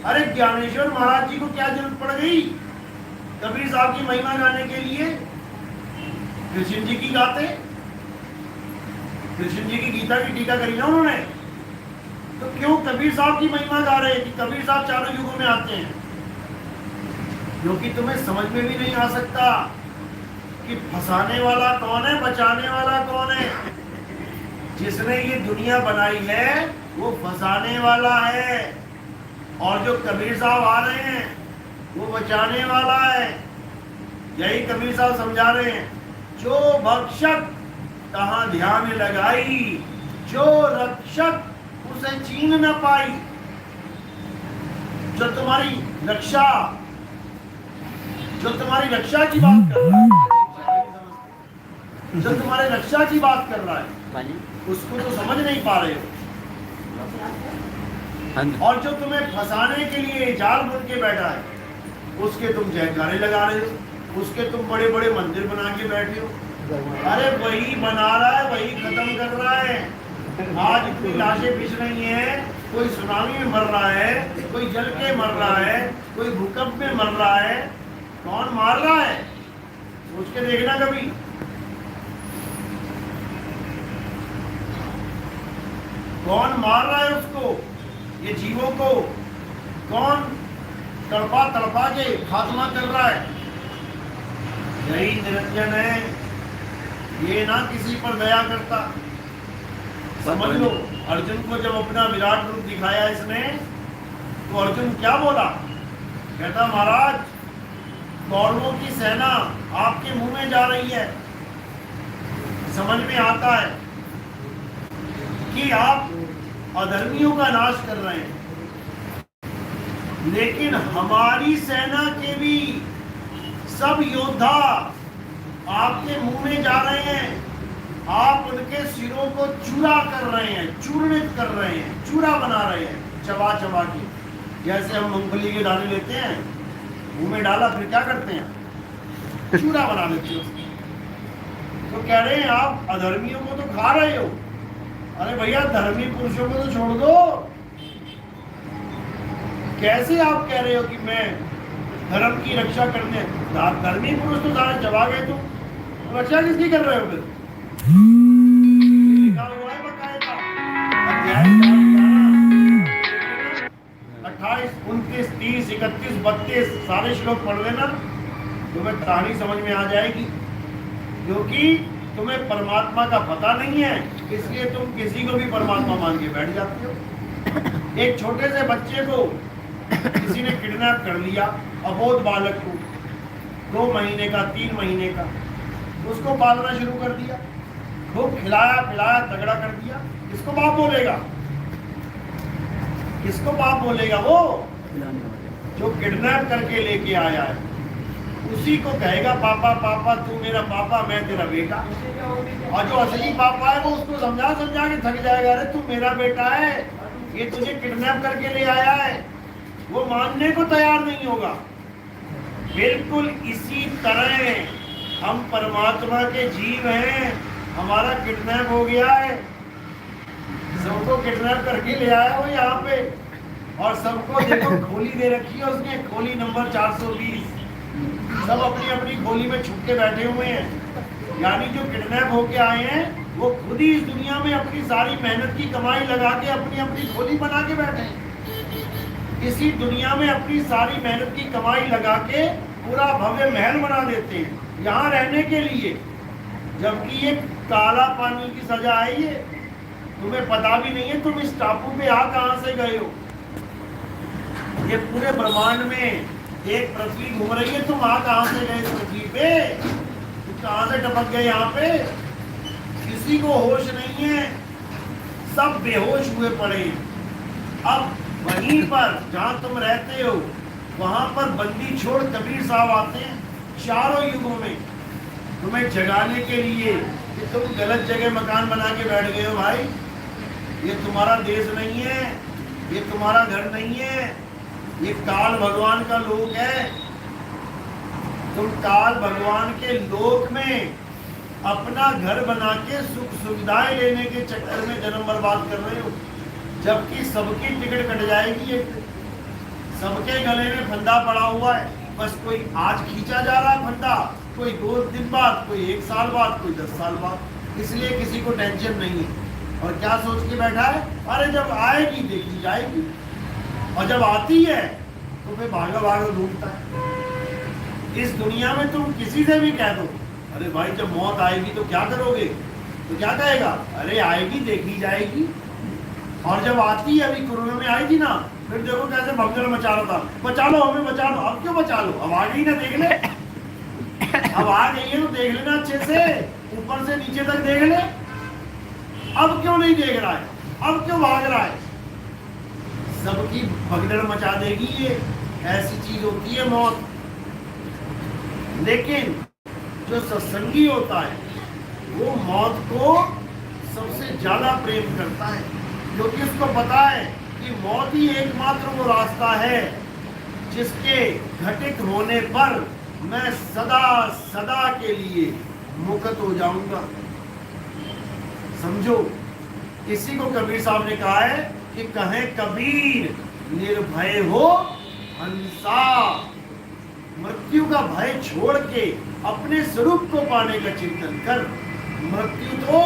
अरे ज्ञानेश्वर महाराज जी को क्या जरूरत पड़ गई कबीर साहब की महिमा गाने के लिए? कृष्ण जी की गाते, कृष्ण जी की गीता की टीका करी ना उन्होंने, तो क्यों कबीर साहब की महिमा गा रहे कि कबीर साहब चारों युगों में आते हैं? क्योंकि तुम्हें समझ में भी नहीं आ सकता कि फंसाने वाला कौन है, बचाने वाला कौन है। जिसने ये दुनिया बनाई है वो फंसाने वाला है, और जो कबीर साहब आ रहे हैं वो बचाने वाला है। यही कबीर साहब समझा रहे हैं, जो भक्षक तहां ध्यान लगाई, जो रक्षक उसे छीन न पाई। जो तुम्हारी रक्षा की बात कर रहा है, जो तुम्हारे रक्षा की बात कर रहा है, उसको तो समझ नहीं पा रहे हो। और जो तुम्हें फंसाने के लिए जाल बुन के बैठा है, उसके तुम जयकारे लगा रहे हो, उसके तुम बड़े बड़े मंदिर बना के बैठे हो। अरे वही बना रहा है, वही खत्म कर रहा है। आज इतनी लाशें बिछ रही हैं कोई सुनामी में मर रहा है, कोई जल के मर रहा है, कोई भूकंप में मर रहा है, कौन मार रहा है? सोच के देखना कभी। कौन मार रहा है उसको, ये जीवों को कौन तड़पा तड़पा के खात्मा कर रहा है? यही निरंजन है, ये ना किसी पर दया करता। समझ लो, अर्जुन को जब अपना विराट रूप दिखाया इसने, तो अर्जुन क्या बोला? कहता महाराज, कौरवों की सेना आपके मुंह में जा रही है। समझ में आता है कि आप अधर्मियों का नाश कर रहे हैं, लेकिन हमारी सेना के भी सब योद्धा आपके मुंह में जा रहे हैं। आप उनके सिरों को चूरा कर रहे हैं, चूर्णित कर रहे हैं, चूरा बना रहे हैं, चबा चबा के। जैसे हम मूंगफली के दाने लेते हैं, मुंह में डाला, फिर क्या करते हैं? चूरा बना लेते हो। तो कह रहे हैं आप अधर्मियों को तो खा रहे हो। अरे भैया, धर्मी पुरुषों को तो छोड़ दो। कैसे आप कह रहे हो कि मैं धर्म की रक्षा करने? धर्मी पुरुष तो सारे चबा गए, तुम रक्षा किसकी कर रहे हो फिर? लिखा हुआ है बकायदा, अध्याय 28, 29, 30, 31, 32 सारे श्लोक पढ़ लेना, तुम्हें कहानी समझ में आ जाएगी। क्योंकि तुम्हें परमात्मा का पता नहीं है, इसलिए तुम किसी को भी परमात्मा मान के बैठ जाते हो। एक छोटे से बच्चे को किसी ने किडनैप कर लिया, अबोध बालक को, 2 महीने का, 3 महीने का, उसको पालना शुरू कर दिया, खूब खिलाया पिलाया, तगड़ा कर दिया। किसको बाप बोलेगा? किसको बाप बोलेगा? वो जो किडनैप करके लेके आया है, उसी को कहेगा पापा पापा, तू मेरा पापा, मैं तेरा बेटा। और जो असली पापा है वो उसको समझा समझा के थक जाएगा, अरे तू मेरा बेटा है, ये तुझे किडनैप करके ले आया है। वो मानने को तैयार नहीं होगा। बिल्कुल इसी तरह हम परमात्मा के जीव हैं, हमारा किडनैप हो गया है, सबको किडनैप करके ले आया वो यहाँ पे, और सबको देखो खोली दे रखी है उसने, खोली नंबर 420। सब अपनी अपनी खोली में छुप के बैठे हुए हैं। यानी जो किडनैप होके आए हैं वो खुद ही इस दुनिया में अपनी सारी मेहनत की कमाई लगा के अपनी अपनी खोली बना के बैठे हैं। इसी दुनिया में अपनी सारी मेहनत की कमाई लगा के पूरा भव्य महल बना देते हैं यहाँ रहने के लिए, जबकि ये काला पानी की सजा है। ये तुम्हें पता भी नहीं है तुम इस टापू पे आ कहां से गए हो। ये पूरे ब्रह्मांड में एक पृथ्वी घूम रही है, तुम आ कहां से गए पृथ्वी पे? तुम कहां से टपक गए यहाँ पे? किसी को होश नहीं है, सब बेहोश हुए पड़े हैं। अब वहीं पर जहां तुम रहते हो वहां पर बंदी छोड़ कबीर साहब आते हैं चारों युगों में तुम्हें जगाने के लिए कि तुम गलत जगह मकान बना के बैठ गए हो। भाई, ये तुम्हारा देश नहीं है, ये तुम्हारा घर नहीं है, ये काल भगवान का लोक है। तुम काल भगवान के लोक में अपना घर बना के सुख सुविधाएं लेने के चक्कर में जन्म बर्बाद कर रहे हो, जबकि सबकी टिकट कट जाएगी। सबके गले में फंदा पड़ा हुआ है, बस कोई आज खींचा जा रहा है फंदा, कोई 2 दिन बाद, कोई 1 साल बाद, कोई 10 साल बाद। इसलिए किसी को टेंशन नहीं है। और क्या सोच के बैठा है? अरे जब आएगी देखी जाएगी, और जब आती है तो फिर भागा भागा ढूंढता है। इस दुनिया में तुम किसी से भी कह दो, अरे भाई जब मौत आएगी तो क्या करोगे, तो क्या कहेगा? अरे आएगी देखी जाएगी। और जब आती है, अभी कोरोना में आई थी ना, फिर देखो कैसे भगदड़ मचा रहा था, बचा लो हमें, बचा लो। अब क्यों बचा लो? अब आ गई ना, देख ले। अब आ गई है तो देख लेना अच्छे से, ऊपर से नीचे तक देख ले। अब क्यों नहीं देख रहा है? अब क्यों भाग रहा है? सबकी भगदड़ मचा देगी ये, ऐसी चीज होती है मौत। लेकिन जो सत्संगी होता है वो मौत को सबसे ज्यादा प्रेम करता है, क्योंकि उसको पता है कि मौत ही एकमात्र वो रास्ता है जिसके घटित होने पर मैं सदा सदा के लिए मुक्त हो जाऊंगा। समझो, इसी को कबीर साहब ने कहा है कि कहे कबीर निर्भय हो हंसा। मृत्यु का भय छोड़ के अपने स्वरूप को पाने का चिंतन कर। मृत्यु तो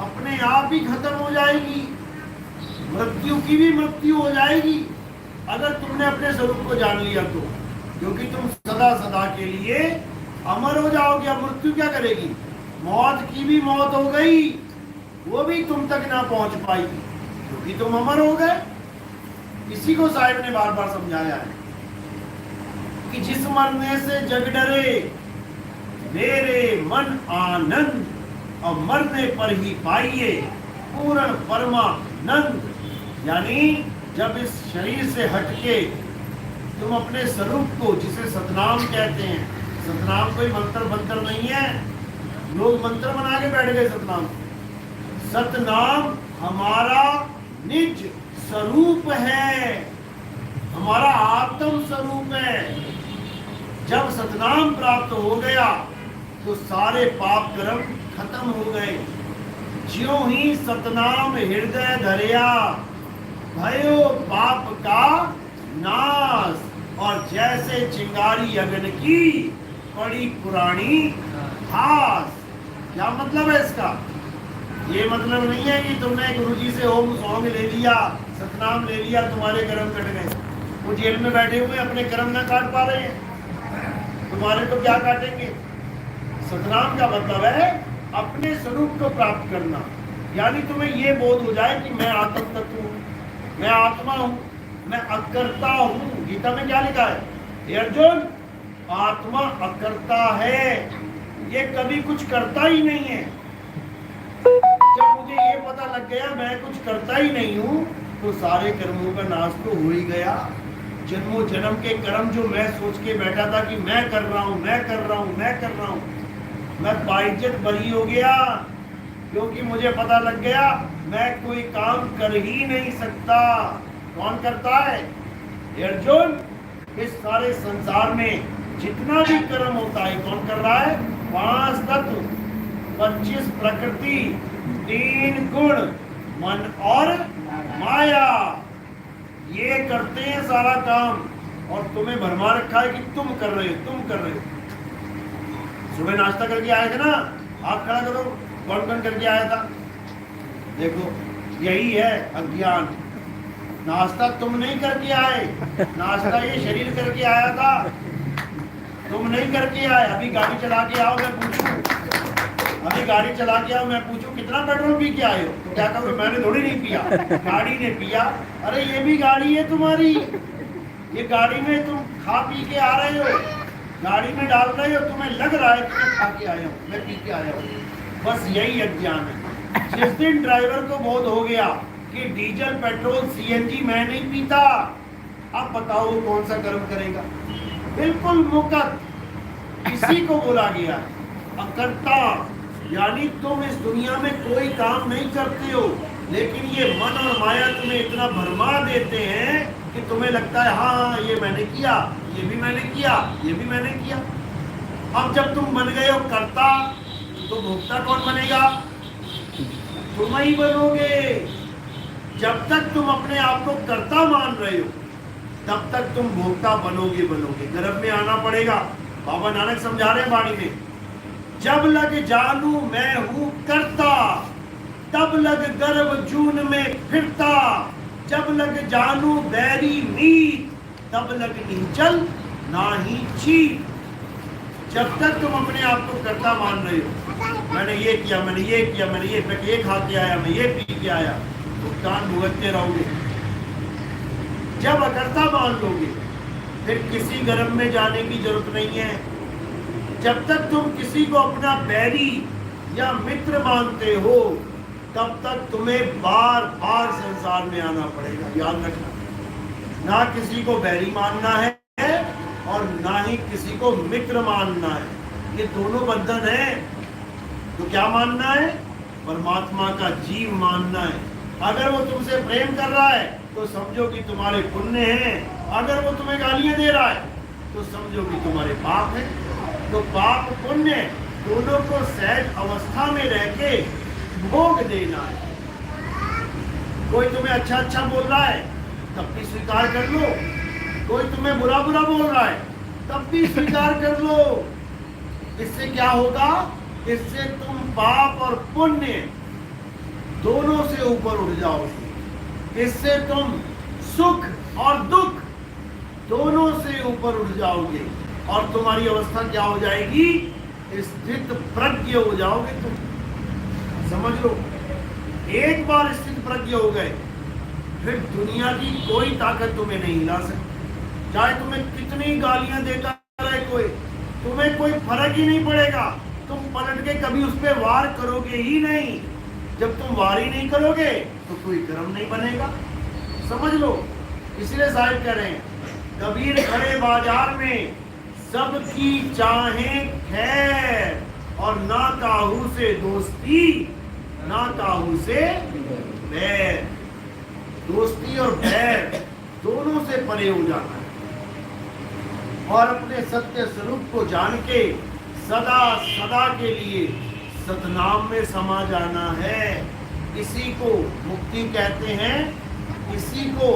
अपने आप ही खत्म हो जाएगी, मृत्यु की भी मृत्यु हो जाएगी अगर तुमने अपने स्वरूप को जान लिया तो, क्योंकि तुम सदा सदा के लिए अमर हो जाओगे। अब मृत्यु क्या करेगी? मौत की भी मौत हो गई, वो भी तुम तक ना पहुंच पाएगी क्योंकि तुम अमर हो गए। इसी को साहिब ने बार बार समझाया है कि जिस मरने से जग डरे मेरे मन आनंद, और मरने पर ही पाइए पूर्ण परमानंद। यानी जब इस शरीर से हटके तुम अपने स्वरूप को, जिसे सतनाम कहते हैं, सतनाम कोई मंत्र मंत्र नहीं है, लोग मंत्र बना के बैठ गए सतनाम। सतनाम हमारा निज स्वरूप है, हमारा आत्म स्वरूप है। जब सतनाम प्राप्त हो गया तो सारे पाप कर्म खत्म हो गए। ज्यों ही सतनाम हृदय धरिया भयो पाप का नाश, और जैसे चिंगारी अग्नि की पड़ी पुरानी घास। क्या मतलब है इसका? ये मतलब नहीं है कि तुमने गुरुजी से ओम सॉन्ग ले लिया, सतनाम ले लिया, तुम्हारे कर्म कट गए। वो जेल में बैठे हुए अपने कर्म ना काट पा रहे हैं, तुम्हारे तो क्या काटेंगे? सतनाम का मतलब है अपने स्वरूप को प्राप्त करना। यानी तुम्हें ये बोध हो जाए कि मैं आत्म तत्व हूँ, मैं आत्मा हूँ, मैं अकर्ता हूँ। गीता में क्या लिखा है? हे अर्जुन, आत्मा अकर्ता है, ये कभी कुछ करता ही नहीं है। जब मुझे ये पता लग गया मैं कुछ करता ही नहीं हूँ, तो सारे कर्मों का नाश तो हो ही गया। जन्मों जन्म के कर्म जो मैं सोच के बैठा था कि मैं कर रहा हूँ, मैं कर रहा हूँ, मैं कर रहा हूँ, मैं बाइज्जत बरी हो गया, क्योंकि मुझे पता लग गया मैं कोई काम कर ही नहीं सकता। कौन करता है? अर्जुन, इस सारे संसार में जितना भी कर्म होता है कौन कर रहा है? 5 तत्व, 25 प्रकृति, 3 गुण, मन और माया, ये करते हैं सारा काम। और तुम्हें भरमा रखा है कि तुम कर रहे हो, तुम कर रहे हो। सुबह नाश्ता करके आए थे ना, हाथ खड़ा करो, कौन कौन करके आया था? देखो, यही है अज्ञान। नाश्ता तुम नहीं करके आए, नाश्ता ये शरीर करके आया था, तुम नहीं करके आए। अभी गाड़ी चला के आओ, मैं पूछूं, अभी गाड़ी चला के आओ, मैं पूछूं कितना पेट्रोल पी के आए हो, तो क्या कहोगे? मैंने थोड़ी नहीं पिया, गाड़ी ने पिया। अरे ये भी गाड़ी है तुम्हारी, ये गाड़ी में तुम खा पी के आ रहे हो, गाड़ी में डाल रहे हो, तुम्हें लग रहा है कि मैं खा के आया हूँ, मैं पी के आया हूँ। बस यही अज्ञान है। जिस दिन ड्राइवर को बोध हो गया कि डीजल पेट्रोल सीएनजी मैं नहीं पीता, अब बताओ वो कौन सा कर्म करेगा? बिल्कुल मुक्त। इसी को बोला गया अकर्ता। यानी तुम इस दुनिया में कोई काम नहीं करते हो, लेकिन ये मन और माया तुम्हें इतना भरमा देते हैं कि तुम्हें लगता है हाँ ये मैंने किया, ये भी मैंने किया, ये भी मैंने किया। अब जब तुम बन गए हो कर्ता, तो भोक्ता कौन बनेगा? तुम ही बनोगे। जब तक तुम अपने आप को कर्ता मान रहे हो, तब तक तुम भोक्ता बनोगे। गर्भ में आना पड़ेगा। बाबा नानक समझा रहे हैं वाणी में, जब लग जानू मैं हूँ कर्ता, तब लग गर्भ जून में फिरता, जब लग जानू बैरी मीत, तब लग नीचल नाही चीत। जब तक तुम अपने आप को कर्ता मान रहे हो, मैंने ये किया, मैंने ये किया, मैंने ये खा के आया, मैं ये पी के आया, तो कान भुगतते रहोगे। जब अकर्ता मान लोगे, फिर किसी गर्भ में जाने की जरूरत नहीं है। जब तक तुम किसी को अपना बैरी या मित्र मानते हो, तब तक तुम्हें बार बार संसार में आना पड़ेगा। याद रखना, ना किसी को बैरी मानना है और ना ही किसी को मित्र मानना है। ये दोनों बंधन है। तो क्या मानना है? परमात्मा का जीव मानना है। अगर वो तुमसे प्रेम कर रहा है तो समझो कि तुम्हारे पुण्य हैं, अगर वो तुम्हें गालियां दे रहा है तो समझो कि तुम्हारे पाप है। तो पाप पुण्य दोनों को सहज अवस्था में रह के भोग देना है। कोई तुम्हें अच्छा अच्छा बोल रहा है तब भी स्वीकार कर लो, कोई तुम्हें बुरा बुरा बोल रहा है तब भी स्वीकार कर लो। इससे क्या होगा? इससे तुम पाप और पुण्य दोनों से ऊपर उठ जाओगे। इससे तुम सुख और दुख दोनों से ऊपर उठ जाओगे और तुम्हारी अवस्था क्या हो जाएगी? स्थित प्रज्ञ हो जाओगे तुम। समझ लो, एक बार स्थित प्रज्ञ हो गए फिर दुनिया की कोई ताकत तुम्हें नहीं हिला सकती। चाहे तुम्हें कितनी गालियां देता रहे कोई, तुम्हें कोई फर्क ही नहीं पड़ेगा। तुम पलट के कभी उस पर वार करोगे ही नहीं। जब तुम वार ही नहीं करोगे तो कोई कर्म नहीं बनेगा। समझ लो, इसलिए साहिब कह रहे हैं, कबीर खड़े बाजार में सबकी चाहे खैर और ना काहू से दोस्ती ना काहू से बैर। दोस्ती और बैर दोनों से परे हो जाना है और अपने सत्य स्वरूप को जान के सदा सदा के लिए सतनाम में समा जाना है। इसी को मुक्ति कहते हैं, इसी को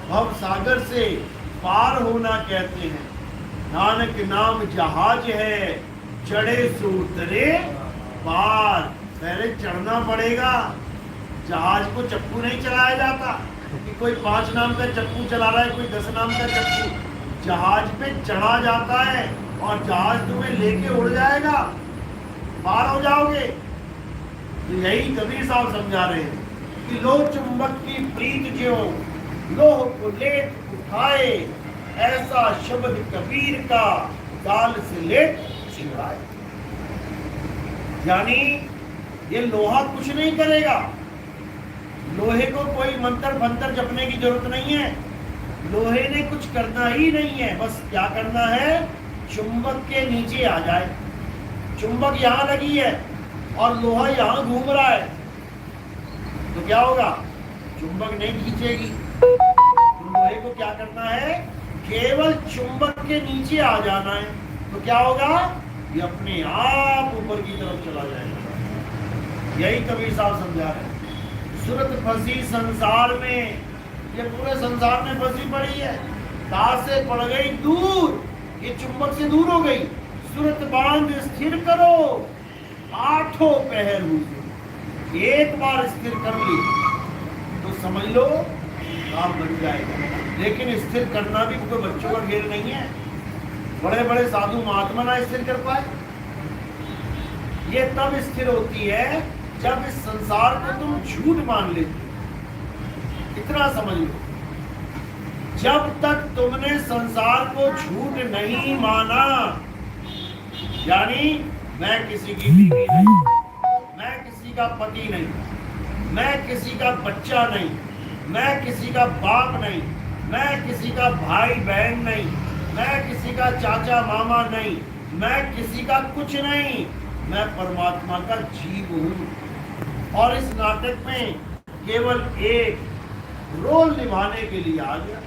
भव सागर से पार होना कहते हैं। नानक नाम जहाज है चढ़े सो उतरे पार। पहले चढ़ना पड़ेगा। जहाज को चप्पू नहीं चलाया जाता कि कोई 5 नाम का चप्पू चला रहा है, कोई 10 नाम का चप्पू। जहाज पे चढ़ा जाता है और जहाज तुम्हें लेके उड़ जाएगा, पार हो जाओगे। तो यही कबीर साहब समझा रहे हैं कि लो चुंबक की प्रीत ज्यों लोह को लेट उठाए, ऐसा शब्द कबीर का गाल से लेट छिड़ाए। यानी ये लोहा कुछ नहीं करेगा। लोहे को कोई मंत्र फंतर जपने की जरूरत नहीं है। लोहे ने कुछ करना ही नहीं है। बस क्या करना है? चुंबक के नीचे आ जाए। चुंबक यहाँ लगी है और लोहा यहाँ घूम रहा है तो क्या होगा? चुंबक नहीं खींचेगी। तो लोहे को क्या करना है? केवल चुंबक के नीचे आ जाना है तो क्या होगा? ये अपने आप ऊपर की तरफ चला जाएगा। यही कबीर साहब समझा रहे हैं। सूरत फंसी संसार में, ये पूरे संसार में फंसी पड़ी है। कहां से पड़ गई? दूर। ये चुंबक से दूर हो गई। सूरत बांध स्थिर करो, 8 पहर हुई। एक बार स्थिर कर ली तो समझ लो काम बन जाएगा। लेकिन स्थिर करना भी कोई बच्चों का खेल नहीं है। बड़े बड़े साधु महात्मा ना स्थिर कर पाए। ये तब स्थिर होती है जब इस संसार को तुम झूठ मान लेते। इतना समझ लो, जब तक तुमने संसार को झूठ नहीं माना, यानी मैं किसी की बीवी नहीं, मैं किसी का पति नहीं, मैं किसी का बच्चा नहीं, मैं किसी का बाप नहीं, मैं किसी का भाई बहन नहीं, मैं किसी का चाचा मामा नहीं, मैं किसी का कुछ नहीं, मैं परमात्मा का जीव हूँ। और इस नाटक में केवल एक रोल निभाने के लिए आ गया।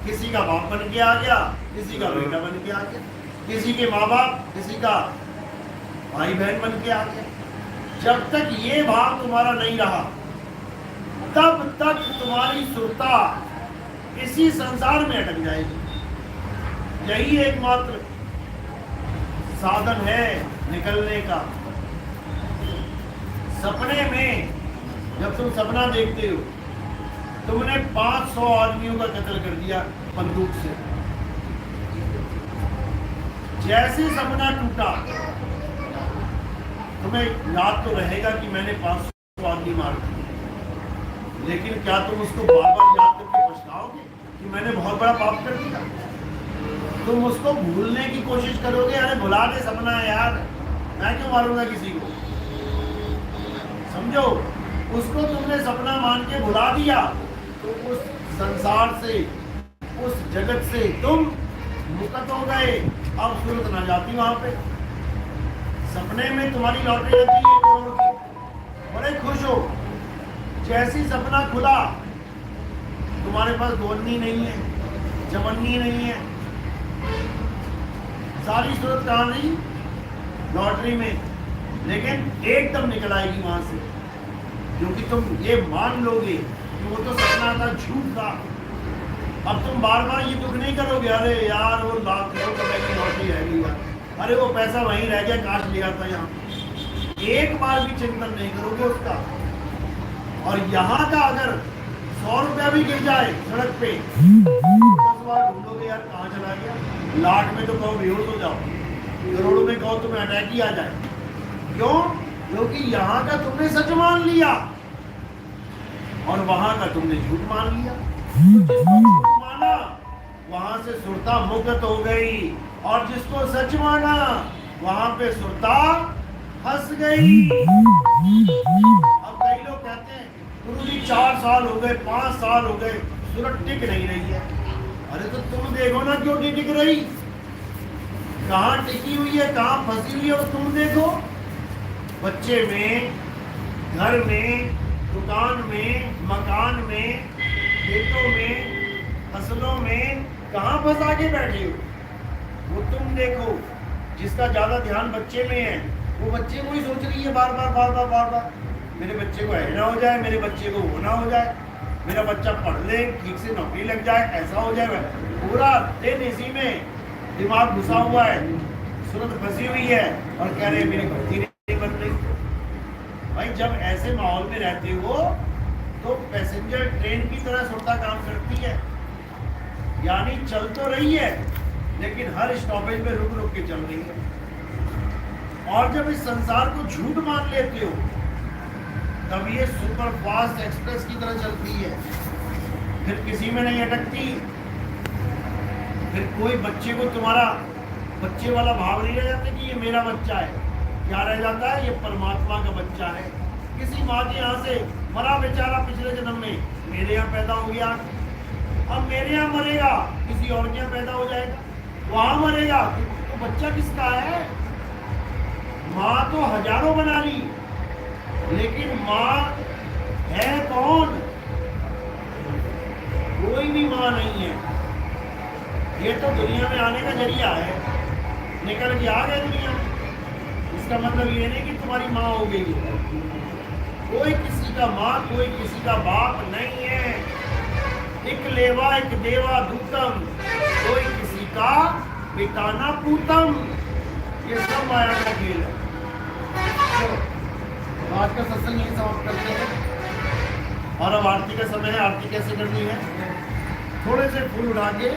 किसी का बाप बन के आ गया, किसी का बेटा बन के आ गया, किसी के माँ बाप, किसी का भाई बहन बन के आ गया। जब तक ये भाव तुम्हारा नहीं रहा तब तक तुम्हारी सुरता इसी संसार में अटक जाएगी। यही एकमात्र साधन है निकलने का। सपने में जब तुम सपना देखते हो, तुमने 500 आदमियों का कत्ल कर दिया बंदूक से। जैसे सपना टूटा तुम्हें याद तो रहेगा कि मैंने 500 आदमी मार दिए, लेकिन क्या तुम उसको बार बार याद करके पछताओगे कि मैंने बहुत बड़ा पाप कर दिया? तुम उसको भूलने की कोशिश करोगे, अरे भुला दे सपना है यार, मैं क्यों मारूंगा किसी को। समझो, उसको तुमने सपना मान के भुला दिया तो उस संसार से, उस जगत से तुम मुक्त हो गए। अब सूरत ना जाती वहां पे। सपने में तुम्हारी लॉटरी लगती है 1 करोड़ की, बड़े खुश हो। जैसी सपना खुला तुम्हारे पास दोन्नी नहीं है, जवन्नी नहीं है, सारी सूरत कहाँ रही? लॉटरी में। लेकिन एकदम निकल आएगी वहां से, क्योंकि तुम ये मान लोगे वो तो सपना था, झूठ था। अब तुम बार बार ये दुख नहीं करोगे, अरे यार वो लाख रुपए की नौकरी रह गई यार, अरे वो पैसा वहीं रह गया, काश लिया था यहाँ। एक बार भी चिंतन नहीं करोगे उसका। और यहाँ का अगर 100 रुपया भी गिर जाए सड़क पे, 10 बार ढूंढोगे यार कहाँ चला गया। लाख में तो कहो बेहोश हो जाओ, करोड़ों में कहो तुम्हें अटैक ही आ जाए। क्यों? क्योंकि यहाँ का तुमने सच मान लिया और वहां का तुमने झूठ मान लिया। जिसको झूठ माना वहां से सुरता मुक्त हो गई, और जिसको सच माना वहां पे सुरता फंस गई। अब कई लोग कहते हैं गुरुजी 4 साल हो गए, 5 साल हो गए, सूरत टिक नहीं रही है। अरे तो तुम देखो ना क्यों नहीं टिक रही, कहाँ टिकी हुई है, कहाँ फंसी हुई है, और तुम देखो। बच्चे में, घर में, दुकान में, मकान में, खेतों में, फसलों में, कहाँ फंसा के बैठे हो। वो तुम देखो। जिसका ज्यादा ध्यान बच्चे में है, वो बच्चे को ही सोच रही है बार बार बार बार बार बार, मेरे बच्चे को ऐसा हो जाए, मेरे बच्चे को वो ना हो जाए, मेरा बच्चा पढ़ ले, ठीक से नौकरी लग जाए, ऐसा हो जाए। पूरा दिन इसी में दिमाग घुसा हुआ है, सूरत फंसी हुई है, और कह रहे मेरी भक्ति नहीं बन रही। भाई जब ऐसे माहौल में रहते हो तो पैसेंजर ट्रेन की तरह सुरता काम करती है, यानी चल तो रही है लेकिन हर स्टॉपेज पे रुक रुक के चल रही है। और जब इस संसार को झूठ मान लेते हो तब ये सुपर फास्ट एक्सप्रेस की तरह चलती है, फिर किसी में नहीं अटकती। फिर कोई बच्चे को तुम्हारा बच्चे वाला भाव नहीं रह जाता कि ये मेरा बच्चा है, क्या रह जाता है, ये परमात्मा का बच्चा है। किसी माँ के यहाँ से मरा बेचारा पिछले जन्म में, मेरे यहाँ पैदा हो गया, अब मेरे यहाँ मरेगा, किसी और के यहाँ पैदा हो जाएगा, वहां मरेगा, तो बच्चा किसका है। माँ तो हजारों बना ली, लेकिन माँ है कौन? कोई भी माँ नहीं है। ये तो दुनिया में आने का जरिया है, निकल के आ गए दुनिया में। इसका मतलब ये नहीं कि तुम्हारी माँ हो गई है। कोई किसी का माँ, कोई किसी का बाप नहीं है। एक लेवा एक देवा दूतम, कोई किसी का पिताना पूतम। ये सब माया का खेल है। तो आज का सत्संग यही समाप्त करते हैं। और अब आरती का समय है। आरती कैसे करनी है? थोड़े से फूल उठा के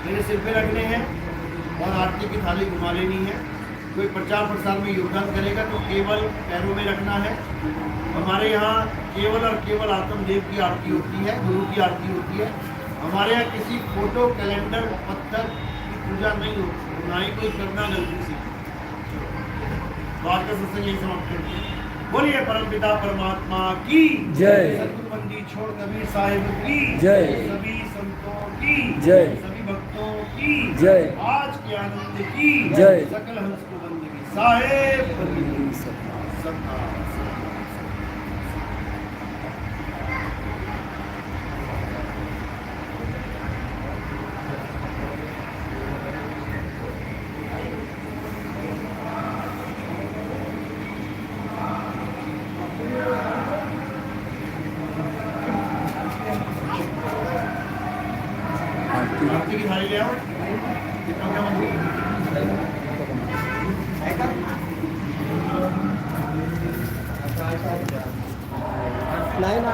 मेरे सिर पे रखने हैं और आरती की थाली घुमा लेनी है। कोई प्रचार प्रसार में योगदान करेगा तो केवल पैरों में रखना है। हमारे यहाँ केवल और केवल आत्मदेव की आरती होती है, गुरु की आरती होती है। हमारे यहाँ किसी फोटो, कैलेंडर, पत्थर की पूजा नहीं होती, ना ही कोई करना गलती से। बात का सत्संग यही समाप्त करते हैं। बोलिए परमपिता परमात्मा की
जय।
सतगुरुबंदी छोड़ कबीर साहिब की
जय।
सभी संतों की
जय।
सभी भक्तों की
जय।
आज के आनंद की
जय।
सकल हंस को बंदगी साहेब सदा। आरती की थाली ले आओ। कितना क्या
लाइन